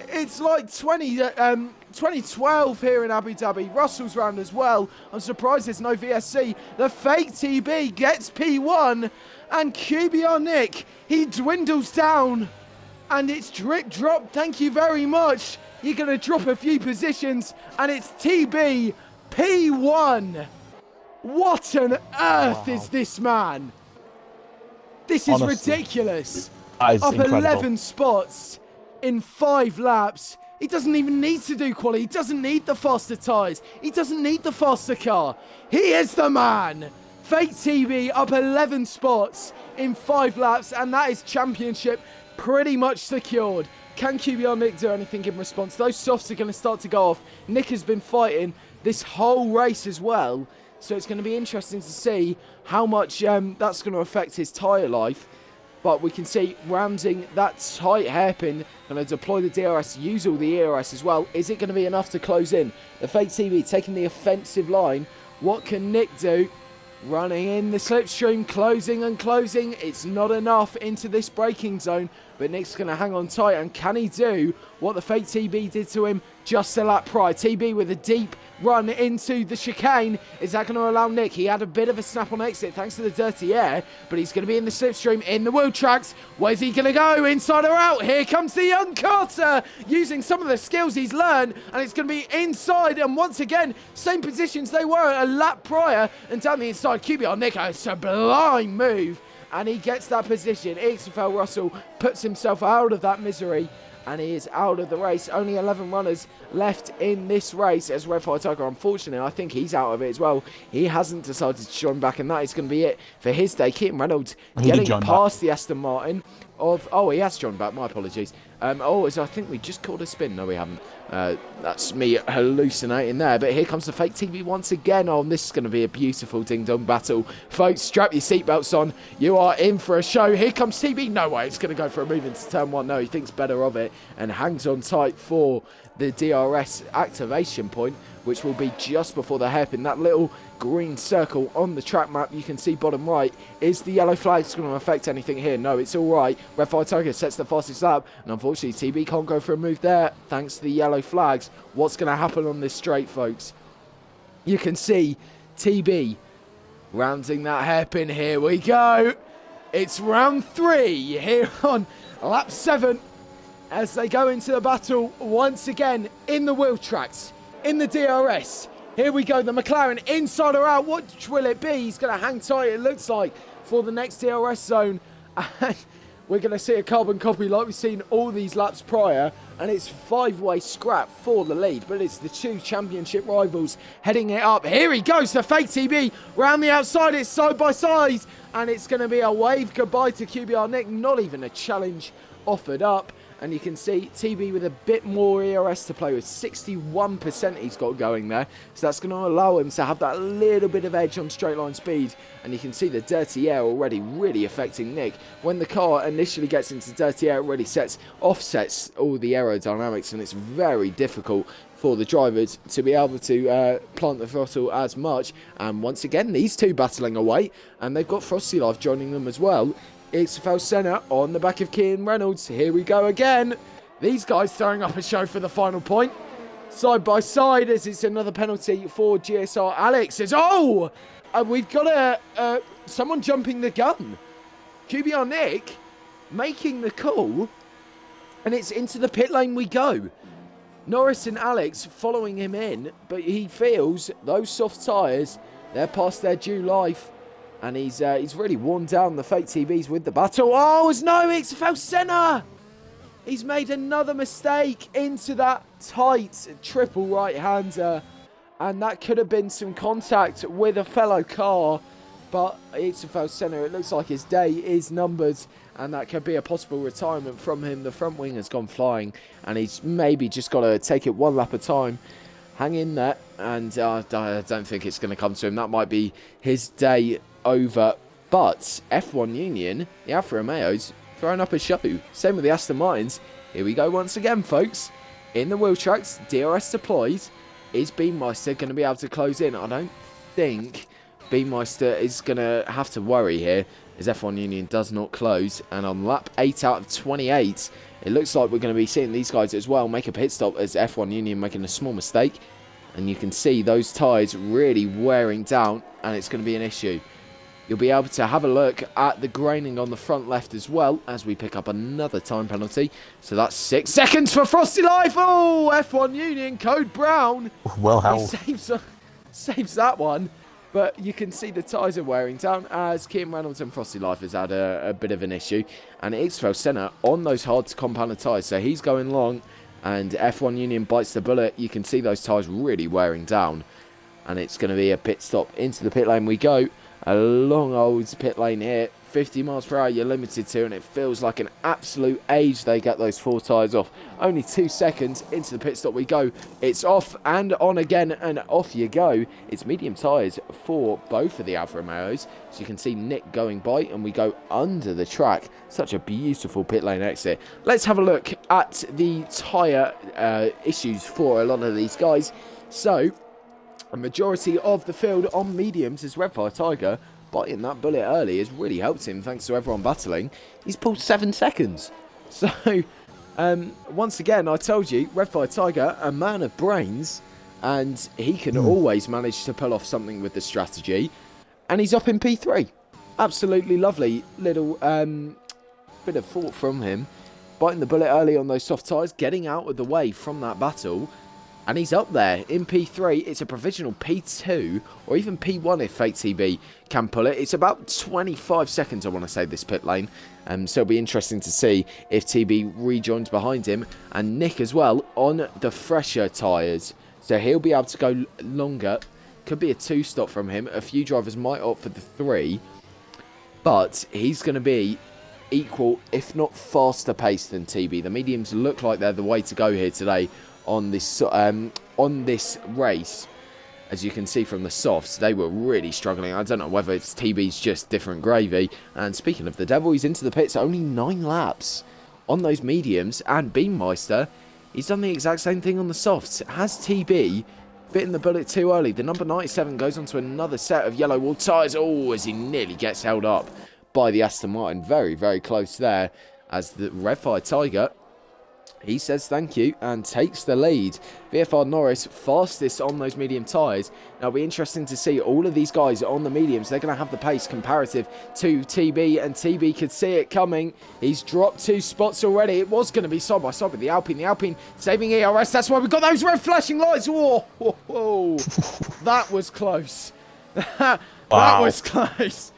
It's like 2012 here in Abu Dhabi. Russell's round as well. I'm surprised there's no VSC. The Fate TB gets P1. And QBR Nick, he dwindles down. And it's drip drop. Thank you very much. You're going to drop a few positions. And it's TB P1. What on earth is this man? This is honestly ridiculous. That is up incredible. 11 spots in 5 laps. He doesn't even need to do quali. He doesn't need the faster tyres. He doesn't need the faster car. He is the man. Fate TB up 11 spots in 5 laps, and that is championship pretty much secured. Can QBR Nick do anything in response? Those softs are going to start to go off. Nick has been fighting this whole race as well, so it's going to be interesting to see how much that's going to affect his tyre life. But we can see rounding that tight hairpin, going to deploy the DRS, use all the ERS as well. Is it going to be enough to close in? The Fate TB taking the offensive line. What can Nick do? Running in the slipstream, closing and closing. It's not enough into this braking zone, but Nick's going to hang on tight. And can he do what the Fate TB did to him just a lap prior? TB with a deep run into the chicane. Is that going to allow Nick? He had a bit of a snap on exit thanks to the dirty air, but he's going to be in the slipstream in the wheel tracks. Where's he going to go? Inside or out? Here comes the young Carter using some of the skills he's learned, and it's going to be inside. And once again, same positions they were a lap prior, and down the inside, QBR Nick, a sublime move, and he gets that position. EXFL Russell puts himself out of that misery, and he is out of the race. Only 11 runners left in this race as Red Fire Tiger. Unfortunately, I think he's out of it as well. He hasn't decided to join back, and that is going to be it for his day. Keaton Reynolds getting past the Aston Martin of... Oh, he has joined back. My apologies. I think we just called a spin. No, we haven't. That's me hallucinating there. But here comes the Fate TB once again. Oh, this is going to be a beautiful ding-dong battle. Folks, strap your seatbelts on. You are in for a show. Here comes TB. No way. It's going to go for a move into turn 1. No, he thinks better of it. and hangs on tight for the DRS activation point, which will be just before the hairpin. That little green circle on the track map you can see bottom right. Is the yellow flag going to affect anything here? No, it's all right. Red Fire Tiger sets the fastest lap, and unfortunately TB can't go for a move there thanks to the yellow flags. What's going to happen on this straight, folks? You can see TB rounding that hairpin. Here we go. It's round 3 here on lap 7 as they go into the battle once again in the wheel tracks, in the DRS. Here we go, the McLaren inside or out. What will it be? He's going to hang tight, it looks like, for the next DRS zone. And we're going to see a carbon copy like we've seen all these laps prior. And it's 5-way scrap for the lead. But it's the 2 championship rivals heading it up. Here he goes, the fake TB. Round the outside, it's side by side. And it's going to be a wave goodbye to QBR Nick. Not even a challenge offered up. And you can see TB with a bit more ERS to play with. 61% he's got going there. So that's going to allow him to have that little bit of edge on straight line speed. And you can see the dirty air already really affecting Nick. When the car initially gets into dirty air, it really offsets all the aerodynamics. And it's very difficult for the drivers to be able to plant the throttle as much. And once again, these two battling away. And they've got Frosty Life joining them as well. EXFL Senna on the back of Kean Reynolds. Here we go again. These guys throwing up a show for the final point. Side by side as it's another penalty for GSR. Alex says, oh! We've got someone jumping the gun. QBR Nick making the call. And it's into the pit lane we go. Norris and Alex following him in. But he feels those soft tyres, they're past their due life. And he's really worn down the fake TVs with the battle. Oh, it's no EXFL Senna! He's made another mistake into that tight triple right-hander. And that could have been some contact with a fellow car. But EXFL Senna, it looks like his day is numbered. And that could be a possible retirement from him. The front wing has gone flying. And he's maybe just got to take it one lap at a time. Hang in there. And I don't think it's going to come to him. That might be his day over. But F1 Union, the Alfa Romeos, throwing up a show. Same with the Aston Martins. Here we go once again, folks. In the wheel tracks, DRS deployed. Is Beanmeister going to be able to close in? I don't think Beanmeister is going to have to worry here, as F1 Union does not close. And on lap 8 out of 28, it looks like we're going to be seeing these guys as well make a pit stop, as F1 Union making a small mistake. And you can see those tyres really wearing down, and it's going to be an issue. You'll be able to have a look at the graining on the front left as well, as we pick up another time penalty. So that's 6 seconds for Frosty Life. Oh, F1 Union, Code Brown. Well held. He saves that one. But you can see the tyres are wearing down, as Kean Reynolds and Frosty Life has had a bit of an issue. And EXFL Senna on those hard to compound tyres. So he's going long, and F1 Union bites the bullet. You can see those tyres really wearing down. And it's going to be a pit stop. Into the pit lane we go. A long old pit lane here. 50 miles per hour you're limited to, and it feels like an absolute age they get those 4 tyres off. Only 2 seconds into the pit stop we go. It's off and on again, and off you go. It's medium tyres for both of the Alfa Romeos. So you can see Nick going by, and we go under the track. Such a beautiful pit lane exit. Let's have a look at the tyre issues for a lot of these guys. So a majority of the field on mediums is Red Fire Tiger. Biting that bullet early has really helped him, thanks to everyone battling. He's pulled 7 seconds. So, once again, I told you, Red Fire Tiger, a man of brains, and he can always manage to pull off something with the strategy. And he's up in P3. Absolutely lovely little bit of thought from him. Biting the bullet early on those soft tyres, getting out of the way from that battle. And he's up there in P3. It's a provisional P2 or even P1 if Fake TB can pull it. It's about 25 seconds, I want to say, this pit lane. So it'll be interesting to see if TB rejoins behind him. And Nick as well on the fresher tyres. So he'll be able to go longer. Could be a 2 stop from him. A few drivers might opt for the 3. But he's going to be equal, if not faster paced than TB. The mediums look like they're the way to go here today. On this race, as you can see from the softs, they were really struggling. I don't know whether it's TB's just different gravy. And speaking of the devil, he's into the pits. Only 9 laps. on those mediums, and Beammeister, he's done the exact same thing on the softs. Has TB bitten the bullet too early? The number 97 goes on to another set of yellow wall tyres. Oh, as he nearly gets held up by the Aston Martin. Very, very close there, as the Redfire Tiger, he says thank you and takes the lead. VFR Norris fastest on those medium tyres. Now it'll be interesting to see all of these guys on the mediums. They're going to have the pace comparative to TB, and TB could see it coming. He's dropped 2 spots already. It was going to be side by side with the Alpine. The Alpine saving ERS. That's why we've got those red flashing lights. Whoa, whoa, whoa. That was close. That was close.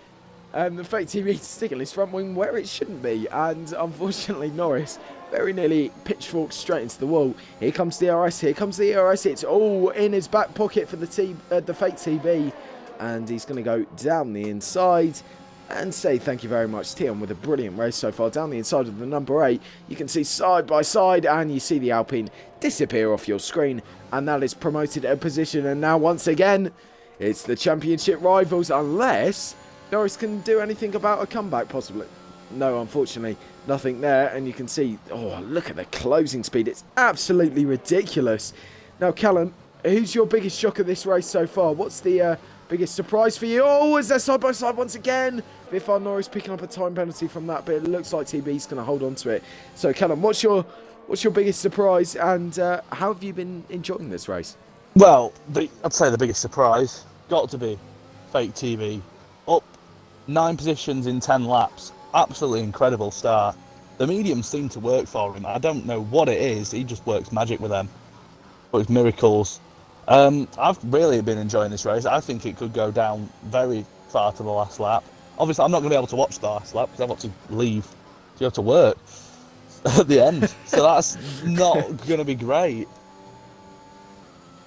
The Fake TV sticking his front wing where it shouldn't be, and unfortunately Norris very nearly pitchforked straight into the wall. Here comes DRS, here comes the ERS. It's all in his back pocket for the Fake TB, and he's going to go down the inside and say thank you very much. Tion with a brilliant race so far. Down the inside of the number 8, you can see side by side, and you see the Alpine disappear off your screen, and that is promoted a position. And now once again, it's the championship rivals, unless Norris can do anything about a comeback, possibly. No, unfortunately, nothing there. And you can see, oh, look at the closing speed. It's absolutely ridiculous. Now, Callum, who's your biggest shock of this race so far? What's the biggest surprise for you? Oh, is there side by side once again? VFR Norris picking up a time penalty from that, but it looks like TB's going to hold on to it. So, Callum, what's your biggest surprise, and how have you been enjoying this race? Well, I'd say the biggest surprise got to be Fake TV. Up 9 positions in 10 laps. Absolutely incredible start. The mediums seem to work for him. I don't know what it is. He just works magic with them. Works miracles. I've really been enjoying this race. I think it could go down very far to the last lap. Obviously, I'm not going to be able to watch the last lap because I've got to leave to go to work at the end. So that's not going to be great.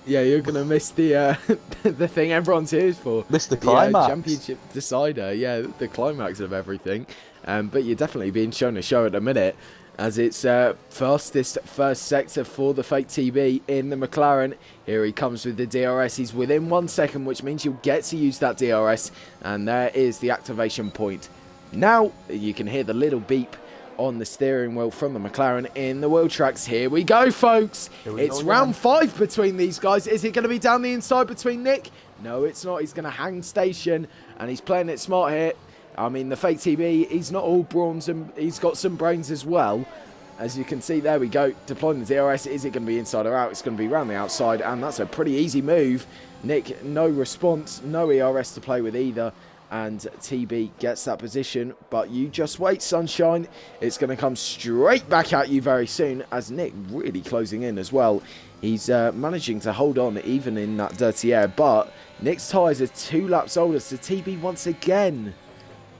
Yeah, you're going to miss the the thing everyone's here for. Miss the climax. Championship decider, yeah, the climax of everything. But you're definitely being shown a show at the minute, as it's fastest first sector for the Fake TB in the McLaren. Here he comes with the DRS. He's within 1 second, which means you'll get to use that DRS. And there is the activation point. Now you can hear the little beep on the steering wheel from the McLaren in the wheel tracks. Here we go, folks. It's round 5 between these guys. Is it going to be down the inside between Nick? No, it's not. He's going to hang station, and he's playing it smart here. I mean, the Fake TB, he's not all brawns, and he's got some brains as well. As you can see, there we go. Deploying the DRS. Is it going to be inside or out? It's going to be around the outside, and that's a pretty easy move. Nick, no response, no ERS to play with either. And TB gets that position, but you just wait, sunshine. It's going to come straight back at you very soon, as Nick really closing in as well. He's managing to hold on even in that dirty air, but Nick's tyres are 2 laps older, so TB once again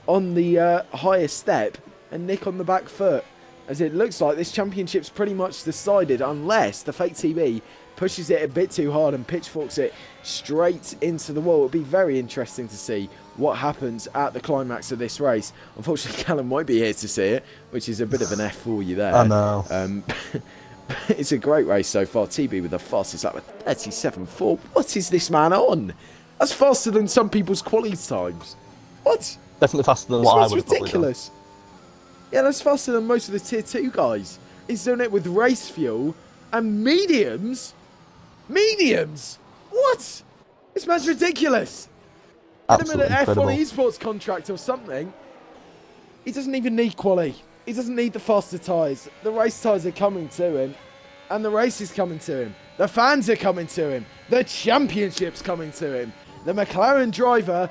on the higher step, and Nick on the back foot, as it looks like this championship's pretty much decided, unless the Fake TB pushes it a bit too hard and pitchforks it straight into the wall. It'll be very interesting to see what happens at the climax of this race. Unfortunately, Callum won't be here to see it, which is a bit of an F for you there. I know. It's a great race so far. TB with the fastest lap of 37.4. What is this man on? That's faster than some people's quality times. What? Definitely faster than what I would have probably done. Ridiculous. Yeah, that's faster than most of the tier 2 guys. He's doing it with race fuel and mediums. Mediums? What? This man's ridiculous. Get him an F1 esports contract or something. He doesn't even need quali. He doesn't need the faster tyres. The race tyres are coming to him. And the race is coming to him. The fans are coming to him. The championship's coming to him. The McLaren driver,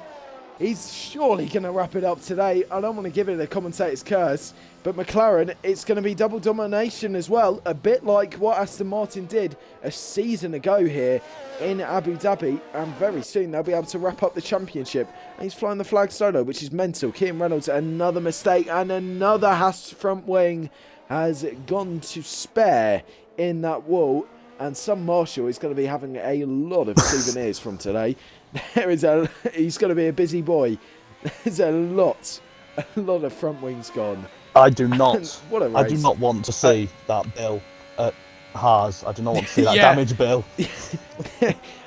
he's surely going to wrap it up today. I don't want to give it a commentator's curse, but McLaren, it's going to be double domination as well, a bit like what Aston Martin did a season ago here in Abu Dhabi, and very soon they'll be able to wrap up the championship. And he's flying the flag solo, which is mental. Kean Reynolds, another mistake, and another Haas front wing has gone to spare in that wall, and some Marshall is going to be having a lot of souvenirs from today. He's going to be a busy boy. There's a lot of front wings gone. I do not. What a race. I do not want to see that bill at Haas. I do not want to see that damage bill.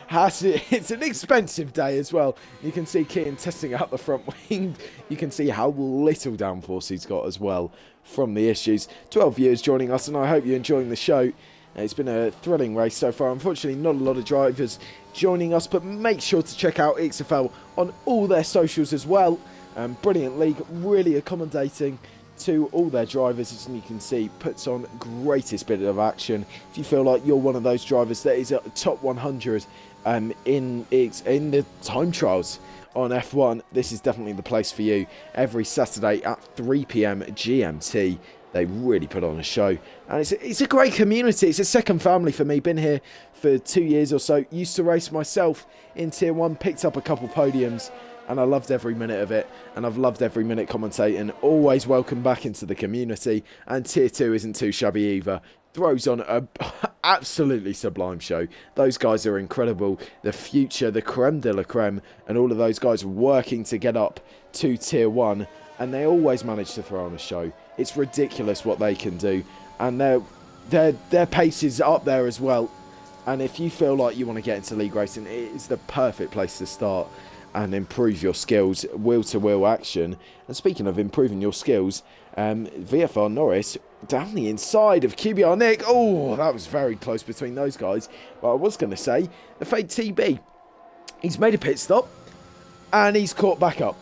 Haas, it's an expensive day as well. You can see Kean testing out the front wing. You can see how little downforce he's got as well from the issues. 12 viewers joining us, and I hope you're enjoying the show. It's been a thrilling race so far. Unfortunately, not a lot of drivers joining us, but make sure to check out EXFL on all their socials as well. Brilliant league, really accommodating to all their drivers, as you can see, puts on greatest bit of action. If you feel like you're one of those drivers that is at top 100 in the time trials on F1, this is definitely the place for you. Every Saturday at 3 PM GMT. They really put on a show, and it's a great community. It's a second family for me. Been here for 2 years or so. Used to race myself in Tier 1, picked up a couple podiums, and I loved every minute of it, and I've loved every minute commentating. Always welcome back into the community, and Tier 2 isn't too shabby either. Throws on a absolutely sublime show. Those guys are incredible. The future, the creme de la creme, and all of those guys working to get up to Tier 1, and they always manage to throw on a show. It's ridiculous what they can do, and their pace is up there as well. And if you feel like you want to get into league racing, it is the perfect place to start and improve your skills, wheel-to-wheel action. And speaking of improving your skills, VFR Norris down the inside of QBR Nick. Oh, that was very close between those guys. But I was going to say, the fake TB, he's made a pit stop, and he's caught back up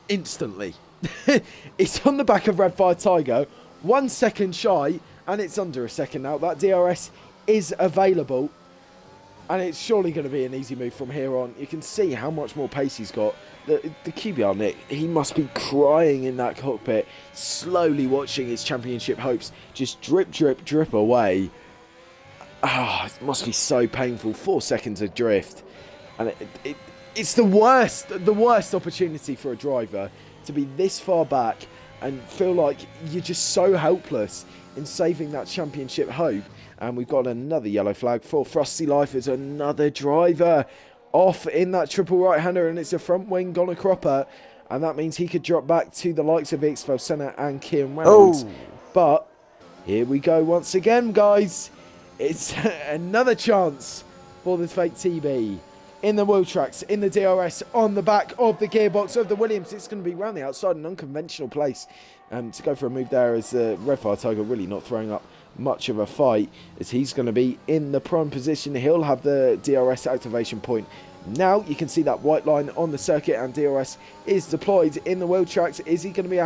instantly. It's on the back of Red Fire Tiger, 1 second shy, and it's under a second now. That DRS is available, and it's surely going to be an easy move from here on. You can see how much more pace he's got. The QBR Nick, he must be crying in that cockpit, slowly watching his championship hopes just drip, drip, drip away. It must be so painful. 4 seconds of drift, and it's the worst opportunity for a driver to be this far back and feel like you're just so helpless in saving that championship hope. And we've got another yellow flag for Frosty Life as another driver off in that triple right-hander, and it's a front wing Gonner Cropper, and that means he could drop back to the likes of EXFL Senna and Kian Reynolds. But here we go once again, guys. It's another chance for the fake TB. In the wheel tracks, in the DRS, on the back of the gearbox of the Williams. It's going to be round the outside, an unconventional place to go for a move there, as Red Fire Tiger really not throwing up much of a fight, as he's going to be in the prime position. He'll have the DRS activation point. Now you can see that white line on the circuit, and DRS is deployed in the wheel tracks. Is he going to be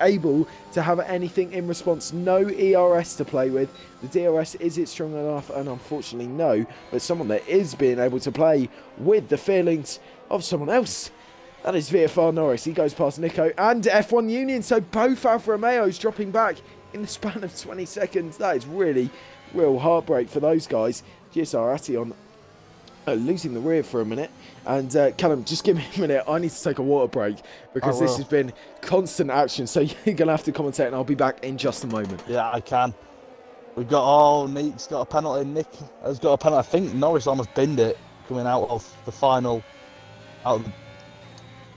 able to have anything in response? No ERS to play with. The DRS, is it strong enough? And unfortunately no, but someone that is being able to play with the feelings of someone else, that is VFR Norris. He goes past Nico and F1 Union, so both Alfa Romeos dropping back in the span of 20 seconds. That is really real heartbreak for those guys. GSR Ation losing the rear for a minute, and Callum, just give me a minute, I need to take a water break, because this has been constant action, so you're going to have to commentate, and I'll be back in just a moment. Yeah, I can. We've got, Nick's got a penalty, Nick has got a penalty. I think Norris almost binned it coming out of the final, out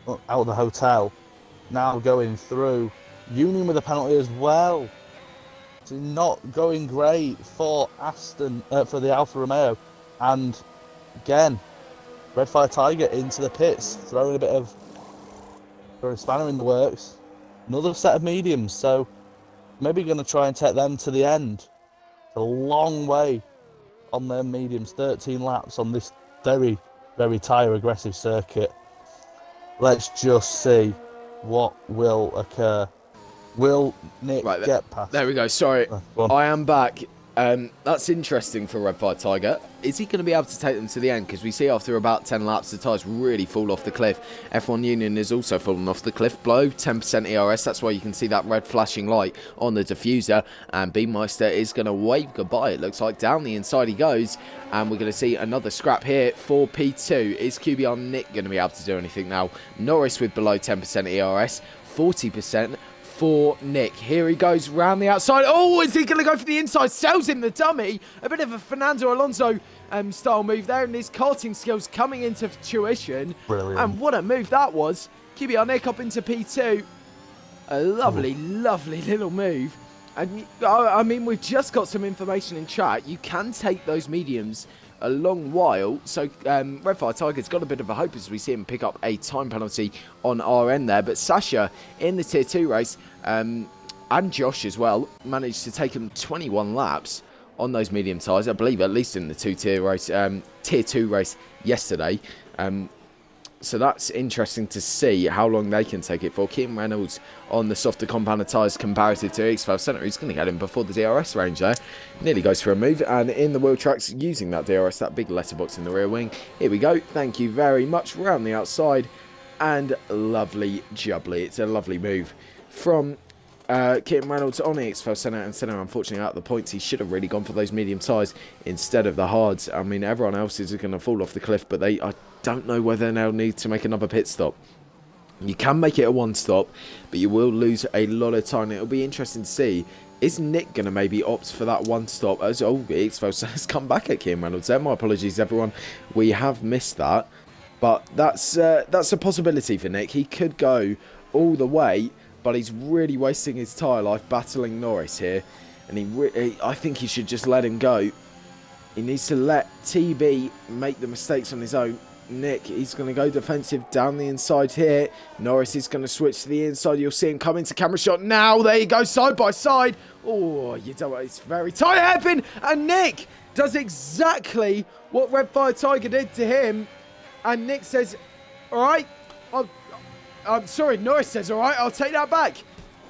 of the hotel. Now going through. Union with a penalty as well. It's not going great for for the Alfa Romeo, and again, Red Fire Tiger into the pits, throwing a spanner in the works. Another set of mediums, so maybe going to try and take them to the end. It's a long way on their mediums, 13 laps on this very, very tyre aggressive circuit. Let's just see what will occur. Will Nick get past? There we go. Sorry, I am back. That's interesting for Red Fire Tiger. Is he going to be able to take them to the end? Because we see after about 10 laps, the tyres really fall off the cliff. F1 Union is also fallen off the cliff below 10% ERS. That's why you can see that red flashing light on the diffuser. And Beanmeister is going to wave goodbye. It looks like down the inside he goes. And we're going to see another scrap here for P2. Is QBR Nick going to be able to do anything now? Norris with below 10% ERS, 40%. For Nick. Here he goes round the outside. Oh, is he going to go for the inside? Sells him the dummy. A bit of a Fernando Alonso style move there, and his karting skills coming into tuition. Brilliant. And what a move that was. QBR Nick up into P2. A lovely, lovely little move. And I mean, we've just got some information in chat. You can take those mediums a long while, so Red Fire Tiger's got a bit of a hope as we see him pick up a time penalty on our end there. But Sasha in the tier 2 race, and Josh as well managed to take them 21 laps on those medium tyres, I believe, at least in the tier 2 race yesterday. So that's interesting to see how long they can take it for. Kim Reynolds on the softer compounded tyres comparative to EXFL Centre. He's going to get him before the DRS range there. Nearly goes for a move. And in the wheel tracks, using that DRS, that big letterbox in the rear wing. Here we go. Thank you very much. Round the outside. And lovely jubbly. It's a lovely move from Kim Reynolds on EXFL Centre. And Centre, unfortunately, out of the points. He should have really gone for those medium tyres instead of the hards. I mean, everyone else is going to fall off the cliff, but I don't know whether they'll need to make another pit stop. You can make it a one stop, but you will lose a lot of time. It'll be interesting to see. Is Nick going to maybe opt for that one stop? As EXFL has come back at Kim Reynolds there. My apologies, everyone. We have missed that. But that's a possibility for Nick. He could go all the way, but he's really wasting his tyre life battling Norris here. And I think he should just let him go. He needs to let TB make the mistakes on his own. Nick, he's going to go defensive down the inside here. Norris is going to switch to the inside. You'll see him come into camera shot now. There you go, side by side. Oh, you don't want it's very tight hairpin. And Nick does exactly what Red Fire Tiger did to him. And Nick says, all right, I'm sorry, Norris says, all right, I'll take that back.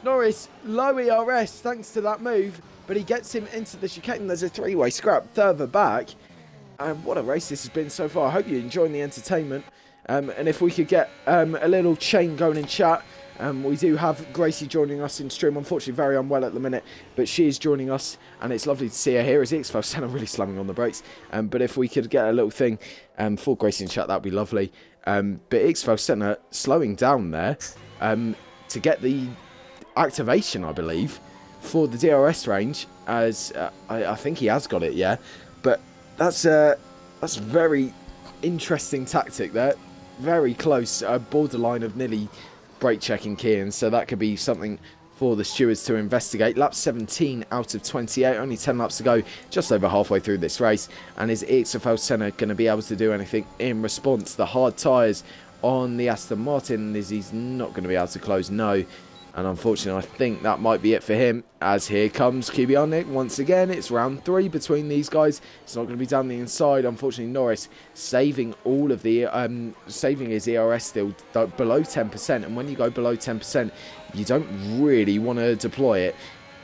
Norris, low ERS thanks to that move, but he gets him into the chicane. There's a three-way scrap further back. And what a race this has been so far. I hope you're enjoying the entertainment. And if we could get a little chain going in chat. We do have Gracie joining us in stream. Unfortunately, very unwell at the minute. But she is joining us. And it's lovely to see her here. As EXFL Centre really slamming on the brakes. But if we could get a little thing for Gracie in chat, that would be lovely. But EXFL Centre slowing down there to get the activation, I believe, for the DRS range. As I think he has got it, yeah. But that's a very interesting tactic there. Very close, borderline of nearly brake checking Kian. So that could be something for the stewards to investigate. Lap 17 out of 28. Only 10 laps to go. Just over halfway through this race. And is EXFL Centre going to be able to do anything in response? The hard tyres on the Aston Martin. Is he's not going to be able to close? No. And unfortunately, I think that might be it for him. As here comes QBR Nick once again. It's round 3 between these guys. It's not going to be down the inside. Unfortunately, Norris saving all of the saving his ERS still below 10%. And when you go below 10%, you don't really want to deploy it.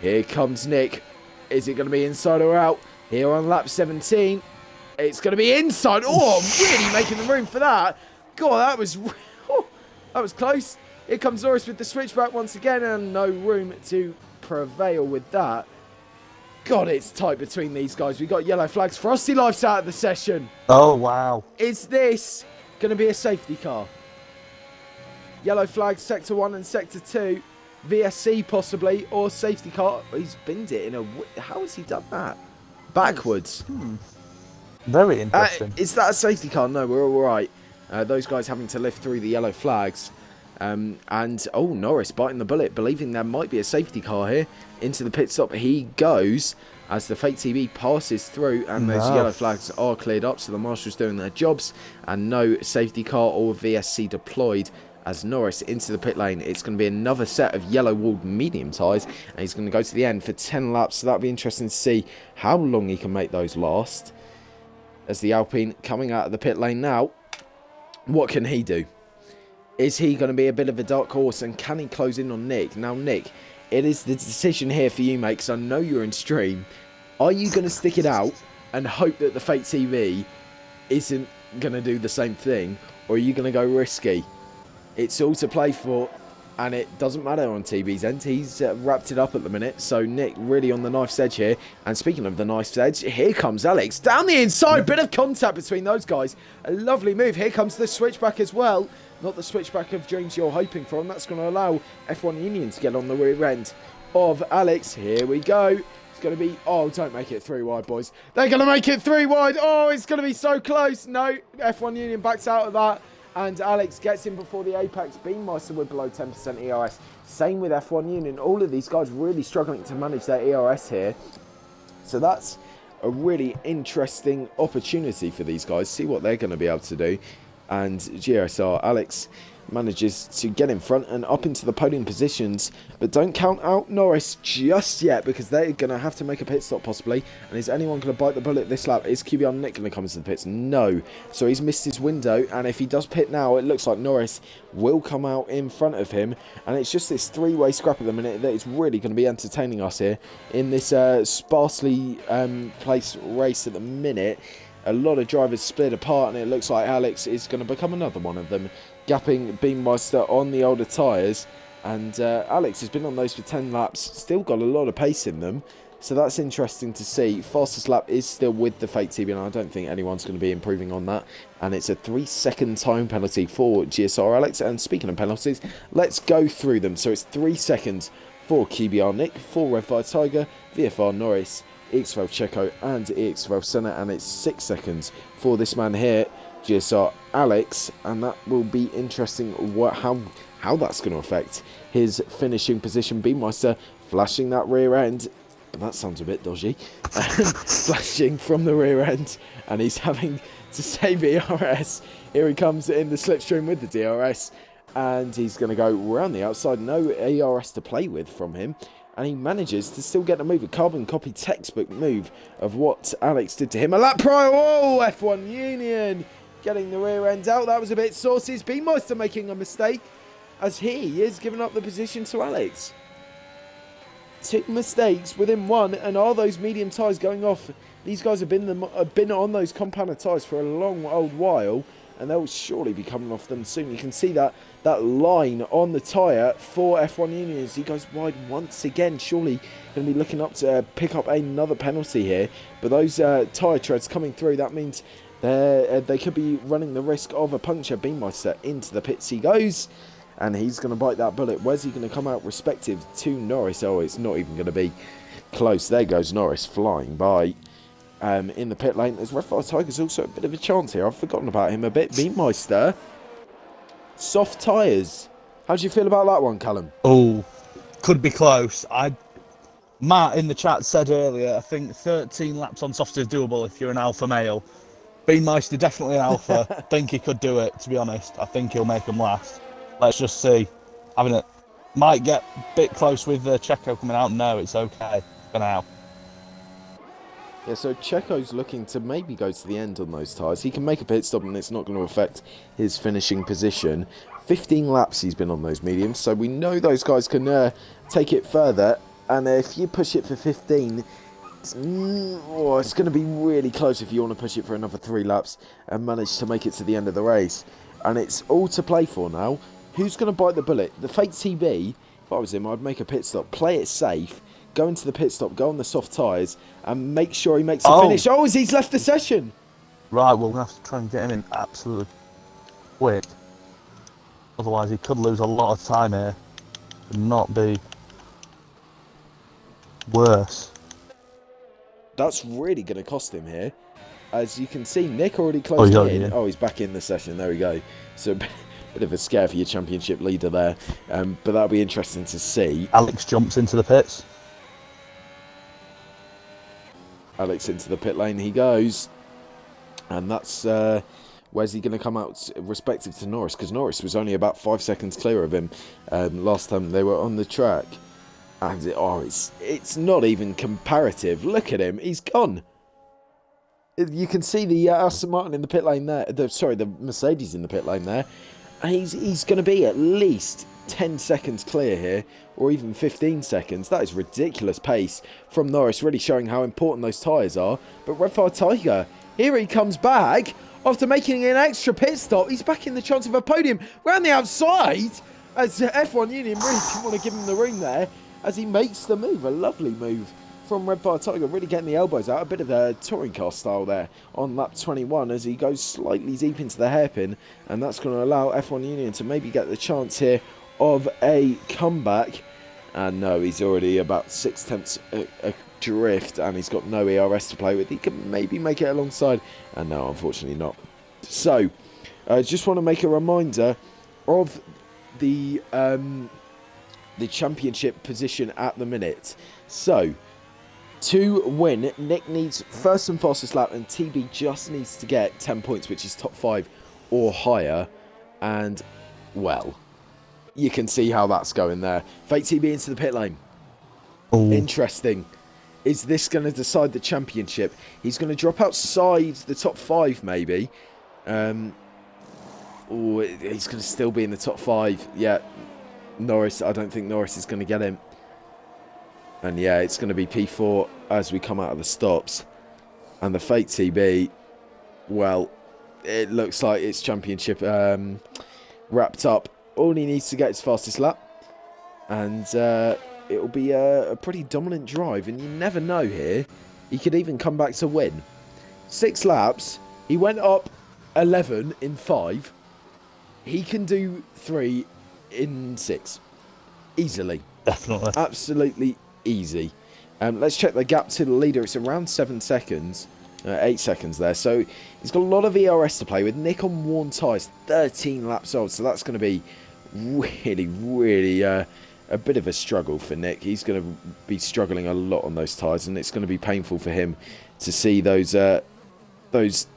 Here comes Nick. Is it going to be inside or out? Here on lap 17, it's going to be inside. Oh, really making the room for that. God, that was close. Here comes Norris with the switchback once again, and no room to prevail with that. God, it's tight between these guys. We got yellow flags. Frosty Life's out of the session. Oh, wow. Is this going to be a safety car? Yellow flags, Sector 1 and Sector 2. VSC possibly, or safety car. He's binned it in a... How has he done that? Backwards. Very interesting. Is that a safety car? No, we're all right. Those guys having to lift through the yellow flags. Norris biting the bullet, believing there might be a safety car here. Into the pit stop he goes as the Fate TV passes through, and those yellow flags are cleared up. So the marshals doing their jobs, and no safety car or VSC deployed as Norris into the pit lane. It's going to be another set of yellow walled medium tyres, and he's going to go to the end for 10 laps. So that'll be interesting to see how long he can make those last. As the Alpine coming out of the pit lane now, what can he do? Is he going to be a bit of a dark horse, and can he close in on Nick? Now, Nick, it is the decision here for you, mate, because I know you're in stream. Are you going to stick it out and hope that the Fate TV isn't going to do the same thing, or are you going to go risky? It's all to play for, and it doesn't matter on TB's end. He's wrapped it up at the minute, so Nick really on the knife's edge here. And speaking of the knife's edge, here comes Alex down the inside. Bit of contact between those guys. A lovely move. Here comes the switchback as well. Not the switchback of dreams you're hoping for, and that's going to allow F1 Union to get on the rear end of Alex. Here we go. It's going to be... Oh, don't make it 3 wide, boys. They're going to make it 3 wide. Oh, it's going to be so close. No, F1 Union backs out of that. And Alex gets in before the apex. Beanmeister with below 10% ERS. Same with F1 Union. All of these guys really struggling to manage their ERS here. So that's a really interesting opportunity for these guys. See what they're going to be able to do. And GSR, Alex manages to get in front and up into the podium positions, but don't count out Norris just yet, because they're going to have to make a pit stop possibly. And is anyone going to bite the bullet this lap? Is QBR Nick going to come into the pits? No. So he's missed his window, and if he does pit now, it looks like Norris will come out in front of him, and it's just this three-way scrap at the minute that is really going to be entertaining us here in this sparsely placed race at the minute. A lot of drivers split apart, and it looks like Alex is going to become another one of them, gapping Beameister on the older tyres. And Alex has been on those for 10 laps, still got a lot of pace in them, so that's interesting to see. Fastest lap is still with the fake TB, and I don't think anyone's going to be improving on that. And it's a 3-second time penalty for GSR Alex. And speaking of penalties, let's go through them. So it's 3 seconds for QBR Nick, for Red Fire Tiger, VFR Norris, EXFL Checo and EXFL Senna, and it's 6 seconds for this man here, GSR Alex, and that will be interesting how that's going to affect his finishing position. Beameister flashing that rear end, but that sounds a bit dodgy, flashing from the rear end, and he's having to save ERS. Here he comes in the slipstream with the DRS, and he's going to go around the outside. No ERS to play with from him. And he manages to still get a move, a carbon copy textbook move of what Alex did to him a lap prior. Oh, F1 Union getting the rear end out. That was a bit saucy. It's Beameister making a mistake as he is giving up the position to Alex. 2 mistakes within one, and are those medium tyres going off? These guys have been on those compounder tyres for a long old while, and they'll surely be coming off them soon. You can see that line on the tyre for F1 Union as he goes wide once again. Surely going to be looking up to pick up another penalty here. But those tyre treads coming through, that means they could be running the risk of a puncture. Beameister into the pits he goes, and he's going to bite that bullet. Where's he going to come out respective to Norris? Oh, it's not even going to be close. There goes Norris flying by. In the pit lane, as Red Fire Tiger's also a bit of a chance here. I've forgotten about him a bit. Beameister, soft tyres. How do you feel about that one, Callum? Oh, could be close. Matt in the chat said earlier, I think 13 laps on soft is doable if you're an alpha male. Beameister definitely an alpha. I think he could do it, to be honest. I think he'll make them last. Let's just see. Might get a bit close with Checo coming out. No, it's okay for now. Yeah, so Checo's looking to maybe go to the end on those tyres. He can make a pit stop and it's not going to affect his finishing position. 15 laps he's been on those mediums, so we know those guys can take it further. And if you push it for 15, it's going to be really close if you want to push it for another 3 laps and manage to make it to the end of the race. And it's all to play for now. Who's going to bite the bullet? The fake TB, if I was him, I'd make a pit stop, play it safe, go into the pit stop, go on the soft tyres, and make sure he makes a finish. Oh, he's left the session. Right, well, we're going to have to try and get him in absolutely quick. Otherwise, he could lose a lot of time here and not be worse. That's really going to cost him here. As you can see, Nick already closed in. Oh, he's back in the session. There we go. So a bit of a scare for your championship leader there. But that'll be interesting to see. Alex jumps into the pits. Alex into the pit lane he goes. And that's where's he going to come out respective to Norris, because Norris was only about 5 seconds clear of him last time they were on the track. And it's not even comparative. Look at him, he's gone. You can see the Aston Martin in the pit lane there. The Mercedes in the pit lane there. And he's going to be at least 10 seconds clear here, or even 15 seconds. That is ridiculous pace from Norris, really showing how important those tyres are. But Red Fire Tiger, here he comes back after making an extra pit stop. He's back in the chance of a podium round the outside, as F1 Union really didn't want to give him the room there, as he makes the move. A lovely move from Red Fire Tiger, really getting the elbows out. A bit of a touring car style there on lap 21 as he goes slightly deep into the hairpin, and that's going to allow F1 Union to maybe get the chance here of a comeback. And no, he's already about 6/10 adrift, and he's got no ERS to play with. He can maybe make it alongside, and no, unfortunately not. So I just want to make a reminder of the championship position at the minute. So to win, Nick needs first and fastest lap, and TB just needs to get 10 points, which is top 5 or higher. And well, you can see how that's going there. Fake TB into the pit lane. Ooh. Interesting. Is this going to decide the championship? He's going to drop outside the top 5, maybe. Or he's going to still be in the top 5. Yeah, Norris. I don't think Norris is going to get him. And yeah, it's going to be P4 as we come out of the stops. And the fake TB, well, it looks like it's championship wrapped up. All he needs to get is fastest lap. And it'll be a pretty dominant drive. And you never know here. He could even come back to win. 6 laps. He went up 11 in 5. He can do 3 in 6. Easily. Definitely. Absolutely easy. Let's check the gap to the leader. It's around 7 seconds. 8 seconds there. So he's got a lot of ERS to play with. Nick on worn tyres. 13 laps old. So that's going to be really, really a bit of a struggle for Nick. He's going to be struggling a lot on those tyres. And it's going to be painful for him to see those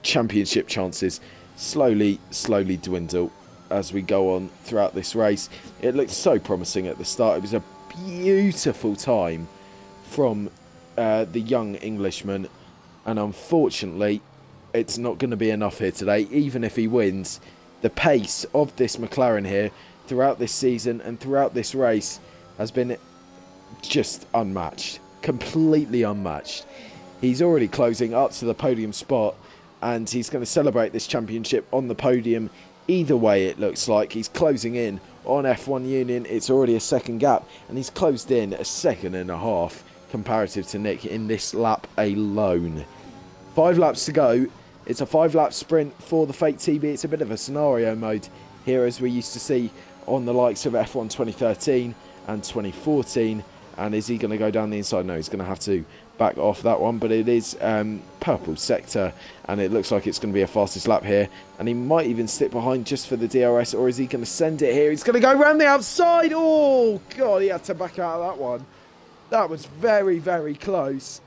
championship chances slowly dwindle as we go on throughout this race. It looked so promising at the start. It was a beautiful time from the young Englishman, and unfortunately it's not going to be enough here today. Even if he wins, the pace of this McLaren here throughout this season and throughout this race has been just unmatched, completely unmatched. He's already closing up to the podium spot, and he's going to celebrate this championship on the podium. Either way, it looks like he's closing in on F1 Union. It's already a second gap, and he's closed in a second and a half comparative to Nick in this lap alone. 5 laps to go. It's a 5-lap sprint for the fake TB. It's a bit of a scenario mode here, as we used to see on the likes of F1 2013 and 2014. And is he going to go down the inside? No, he's going to have to back off that one, but it is purple sector, and it looks like it's going to be a fastest lap here, and he might even stick behind just for the DRS, or is he going to send it here? He's going to go around the outside. Oh god, he had to back out of that one. That was very, very close.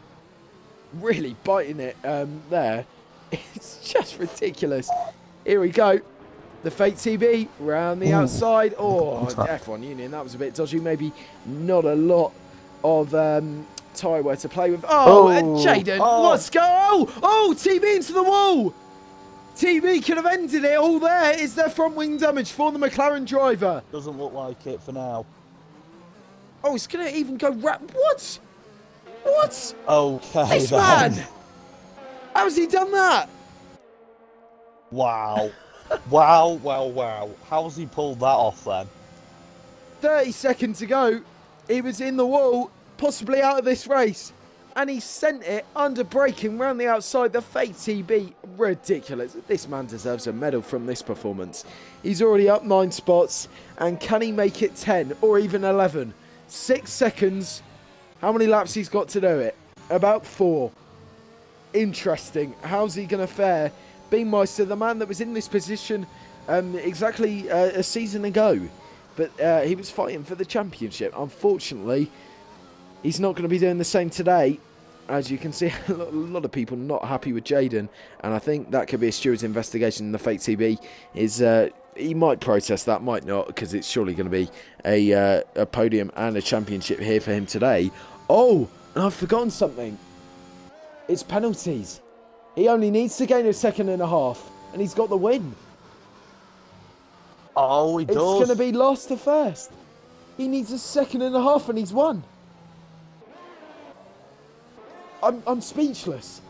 Really biting it there. It's just ridiculous. Here we go. The fake TB round the outside. Oh, F1 Union, that was a bit dodgy. Maybe not a lot of tyre wear to play with. And Jaden, what's going on? Oh, TB into the wall. TB could have ended it all there. Is there front wing damage for the McLaren driver? Doesn't look like it for now. Oh, it's going to even go... What? What? Okay, this then. man! How's he done that? Wow. Wow. How's he pulled that off then? 30 seconds to go. He was in the wall, possibly out of this race. And he sent it under braking round the outside. The fake TB, ridiculous. This man deserves a medal from this performance. He's already up 9 spots. And can he make it 10 or even 11? 6 seconds. How many laps he's got to do it? About 4. Interesting. How's he going to fare? Beameister, the man that was in this position exactly a season ago. But he was fighting for the championship. Unfortunately, he's not going to be doing the same today. As you can see, a lot of people not happy with Jaden. And I think that could be a steward's investigation. The fake TB is... he might protest that, might not, because it's surely going to be a podium and a championship here for him today. Oh, and I've forgotten something. It's penalties. He only needs to gain a second and a half, and he's got the win. Oh, he does. It's going to be last to first. He needs a second and a half, and he's won. I'm speechless.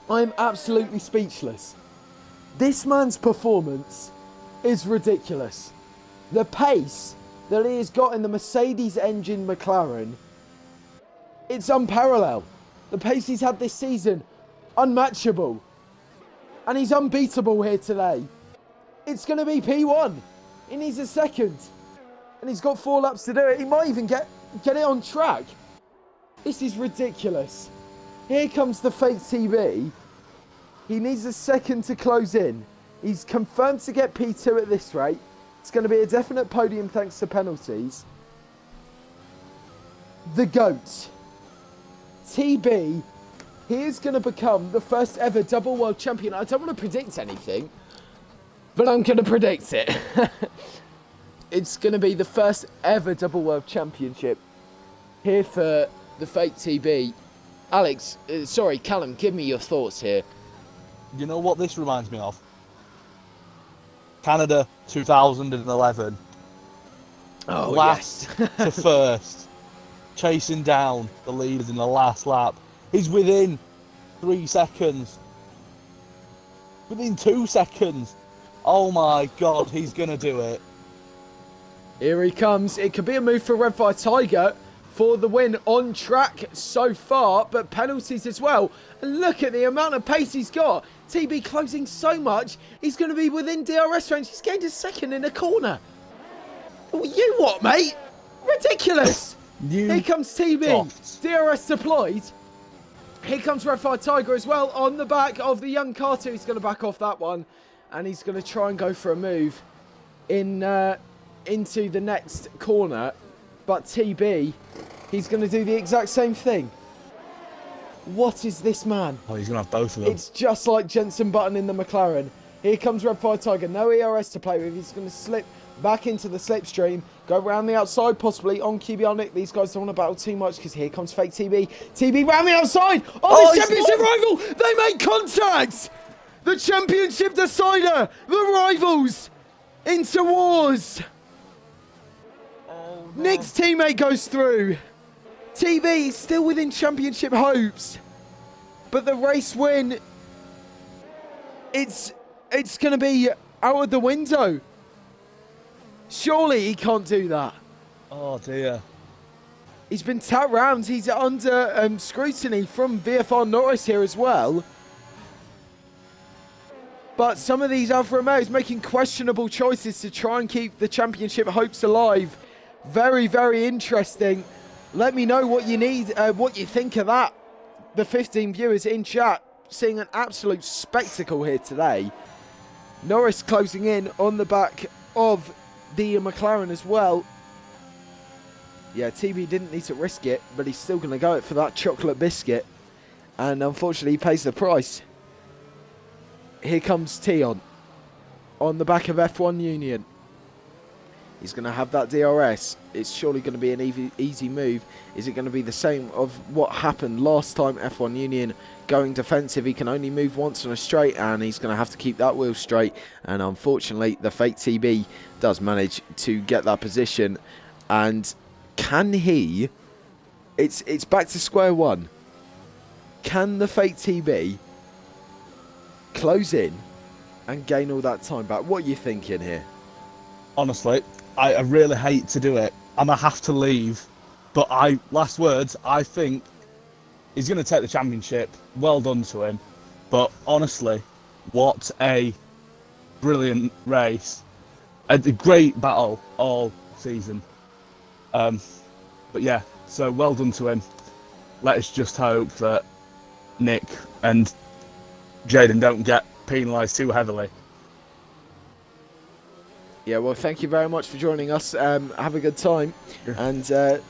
I am absolutely speechless. This man's performance is ridiculous. The pace that he has got in the Mercedes engine McLaren, it's unparalleled. The pace he's had this season, unmatchable. And he's unbeatable here today. It's going to be P1. He needs a second. And he's got 4 laps to do it. He might even get it on track. This is ridiculous. Here comes the fake TB. He needs a second to close in. He's confirmed to get P2 at this rate. It's going to be a definite podium thanks to penalties. The GOAT. TB. He is going to become the first ever double world champion. I don't want to predict anything, but I'm going to predict it. it's going to be the first ever double world championship here for the fake TB. Alex, Callum, give me your thoughts here. You know what this reminds me of? Canada 2011. Oh, last yes. to first, chasing down the leaders in the last lap. He's within 3 seconds. Within 2 seconds. Oh my God, he's going to do it. Here he comes. It could be a move for Red Fire Tiger for the win on track so far, but penalties as well. And look at the amount of pace he's got. TB closing so much, he's going to be within DRS range. He's gained a second in the corner. You what, mate? Ridiculous. Here comes TB. Soft. DRS deployed. Here comes Red Fire Tiger as well on the back of the young Carter. He's going to back off that one. And he's going to try and go for a move into the next corner. But TB, he's going to do the exact same thing. What is this man? Oh, he's going to have both of them. It's just like Jensen Button in the McLaren. Here comes Red Fire Tiger. No ERS to play with. He's going to slip back into the slipstream. Go around the outside, possibly on QBR Nick. These guys don't want to battle too much because here comes fake TB. TB round the outside. Oh, the championship rival. They make contact. The championship decider. The rivals into wars. Oh, no. Nick's teammate goes through. TB is still within championship hopes. But the race win, it's going to be out of the window. Surely he can't do that. Oh, dear. He's been tapped round. He's under scrutiny from VFR Norris here as well. But some of these Alfa Romeos making questionable choices to try and keep the championship hopes alive. Very, very interesting. Let me know what you what you think of that. The 15 viewers in chat seeing an absolute spectacle here today. Norris closing in on the back of the McLaren as well. Yeah, TB didn't need to risk it, but he's still going to go for that chocolate biscuit. And unfortunately, he pays the price. Here comes Tion on the back of F1 Union. He's going to have that DRS. It's surely going to be an easy move. Is it going to be the same of what happened last time? F1 Union going defensive. He can only move once on a straight, and he's going to have to keep that wheel straight. And unfortunately, the fake TB does manage to get that position. And can he... It's back to square one. Can the fake TB close in and gain all that time back? What are you thinking here? Honestly, I really hate to do it. I'm going to have to leave. But last words, I think he's going to take the championship. Well done to him. But honestly, what a brilliant race. A great battle all season. But yeah, so well done to him. Let us just hope that Nick and Jaden don't get penalised too heavily. Yeah, well, thank you very much for joining us. Have a good time. Yeah. And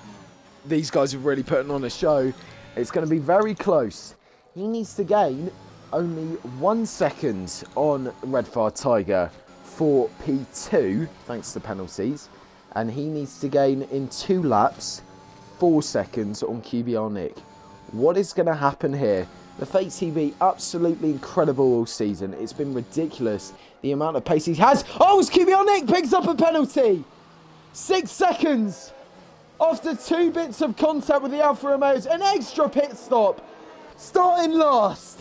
these guys are really putting on a show. It's going to be very close. He needs to gain only 1 second on Red Fire Tiger for P2, thanks to penalties. And he needs to gain in 2 laps 4 seconds on QBR Nick. What is going to happen here? The fake TV, absolutely incredible all season. It's been ridiculous the amount of pace he has. Oh, it's QBR Nick picks up a penalty. 6 seconds after 2 bits of contact with the Alfa Romeos. An extra pit stop. Starting last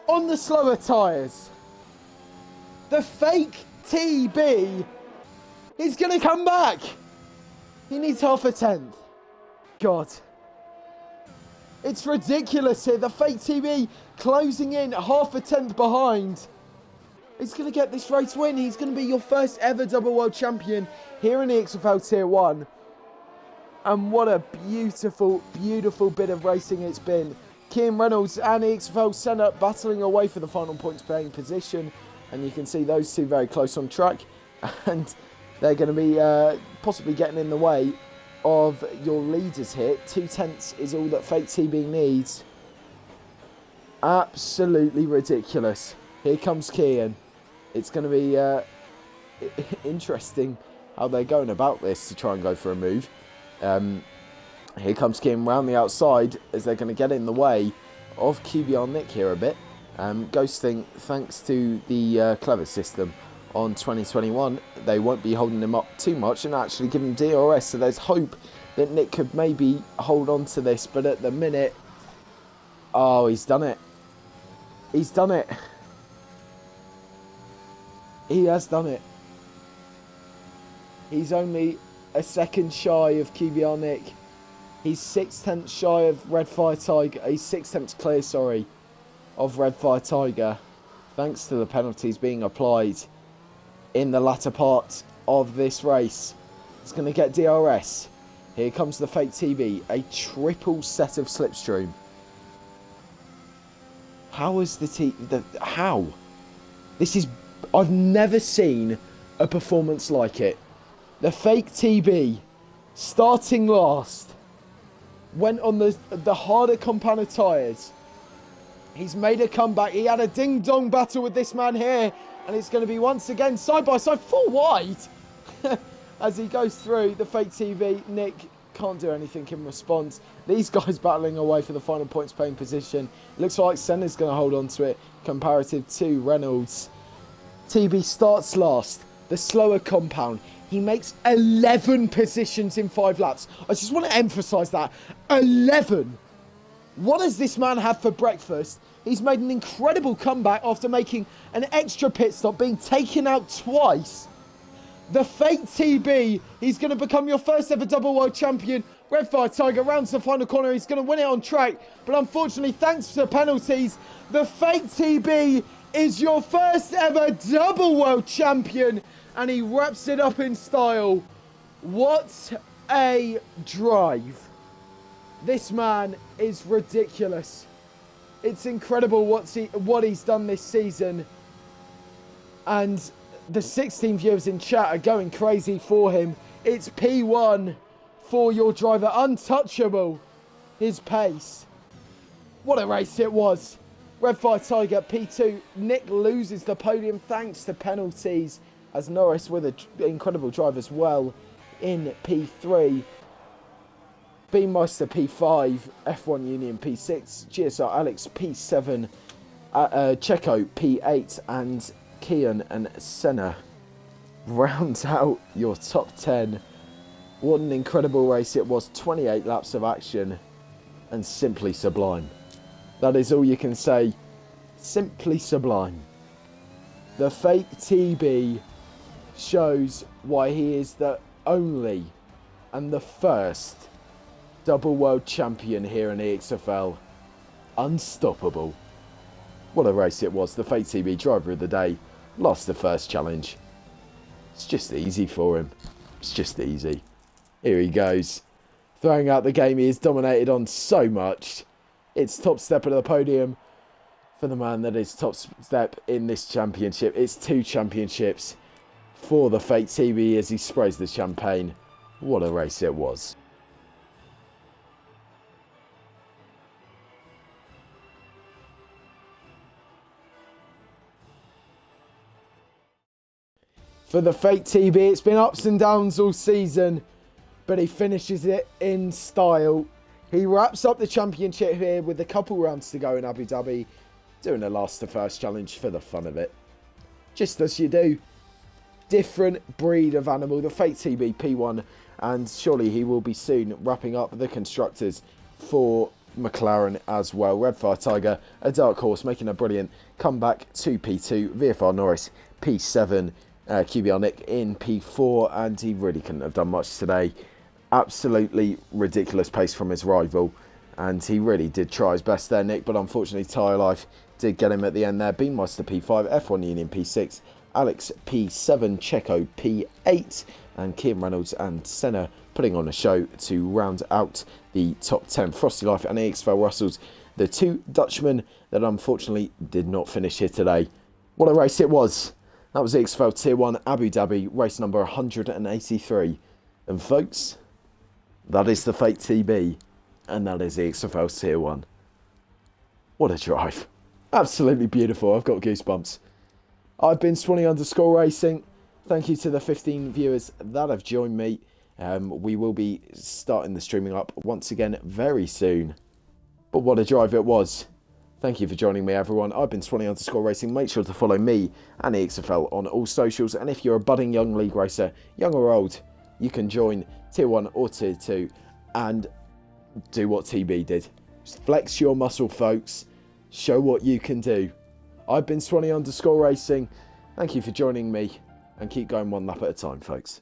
on the slower tyres. The fake TB is going to come back. He needs half a tenth. God. It's ridiculous here. The fake TB closing in half a tenth behind. He's going to get this race win. He's going to be your first ever double world champion here in the EXFL Tier 1. And what a beautiful, beautiful bit of racing it's been. Kim Reynolds and EXFL Senna battling away for the final points playing position. And you can see those two very close on track. And they're going to be possibly getting in the way of your leaders here. 2 tenths is all that fake TB needs. Absolutely ridiculous. Here comes Kian. It's going to be interesting how they're going about this to try and go for a move. Here comes Kim round the outside as they're going to get in the way of QBR Nick here a bit. Ghosting, thanks to the clever system on 2021, they won't be holding him up too much and actually give him DRS. So there's hope that Nick could maybe hold on to this. But at the minute, oh, he's done it. He's done it. He has done it. He's only a second shy of QBR Nick. He's 6/10 shy of Red Fire Tiger. He's 6/10 clear, sorry, of Red Fire Tiger. Thanks to the penalties being applied in the latter part of this race. He's going to get DRS. Here comes the fake TV. A triple set of slipstream. How is how? This is... I've never seen a performance like it. The fake TB, starting last, went on the harder compound of tyres. He's made a comeback. He had a ding-dong battle with this man here. And it's going to be once again side-by-side, full wide. As he goes through the fake TV, Nick can't do anything in response. These guys battling away for the final points paying position. Looks like Senna's going to hold on to it, comparative to Reynolds. TB starts last, the slower compound. He makes 11 positions in 5 laps. I just want to emphasise that. 11! What does this man have for breakfast? He's made an incredible comeback after making an extra pit stop, being taken out twice. The fake TB, he's going to become your first ever double world champion. Red Fire Tiger rounds the final corner. He's going to win it on track. But unfortunately, thanks to penalties, the fake TB is your first ever double world champion. And he wraps it up in style. What a drive. This man is ridiculous. It's incredible what he's done this season. And the 16 viewers in chat are going crazy for him. It's P1 for your driver. Untouchable. His pace. What a race it was. Red Fire Tiger P2. Nick loses the podium thanks to penalties. As Norris with an incredible drive as well in P3. Beammeister P5, F1 Union P6, GSR Alex P7, Checo P8, and Kian and Senna round out your top 10. What an incredible race it was. 28 laps of action and simply sublime. That is all you can say. Simply sublime. The fake TB shows why he is the only and the first double world champion here in EXFL. Unstoppable. What a race it was. The fake TB driver of the day lost the first challenge. It's just easy for him. It's just easy. Here he goes. Throwing out the game he has dominated on so much. It's top step of the podium for the man that is top step in this championship. It's 2 championships for the fake TB as he sprays the champagne. What a race it was. For the fake TB, it's been ups and downs all season, but he finishes it in style. He wraps up the championship here with a couple rounds to go in Abu Dhabi, doing a last to first challenge for the fun of it. Just as you do. Different breed of animal, the fake TB P1, and surely he will be soon wrapping up the constructors for McLaren as well. Red Fire Tiger, a dark horse, making a brilliant comeback to P2. VFR Norris P7. QBR Nick in P4, and he really couldn't have done much today. Absolutely ridiculous pace from his rival, and he really did try his best there, Nick, but unfortunately tyre life did get him at the end there. Beammeister P5, F1 Union P6, Alex P7, Checo P8, and Kim Reynolds and Senna putting on a show to round out the top 10. Frosty Life and EXFL Russells, the 2 Dutchmen that unfortunately did not finish here today. What a race it was. That was EXFL Tier 1 Abu Dhabi, race number 183. And folks, that is the fake TB, and that is EXFL Tier 1. What a drive. Absolutely beautiful. I've got goosebumps. I've been Swanee_Racing. Thank you to the 15 viewers that have joined me. We will be starting the streaming up once again very soon. But what a drive it was. Thank you for joining me, everyone. I've been Swanee_Racing. Make sure to follow me and EXFL on all socials. And if you're a budding young league racer, young or old, you can join Tier 1 or Tier 2 and do what TB did. Just flex your muscle, folks. Show what you can do. I've been Swanee_Racing. Thank you for joining me. And keep going one lap at a time, folks.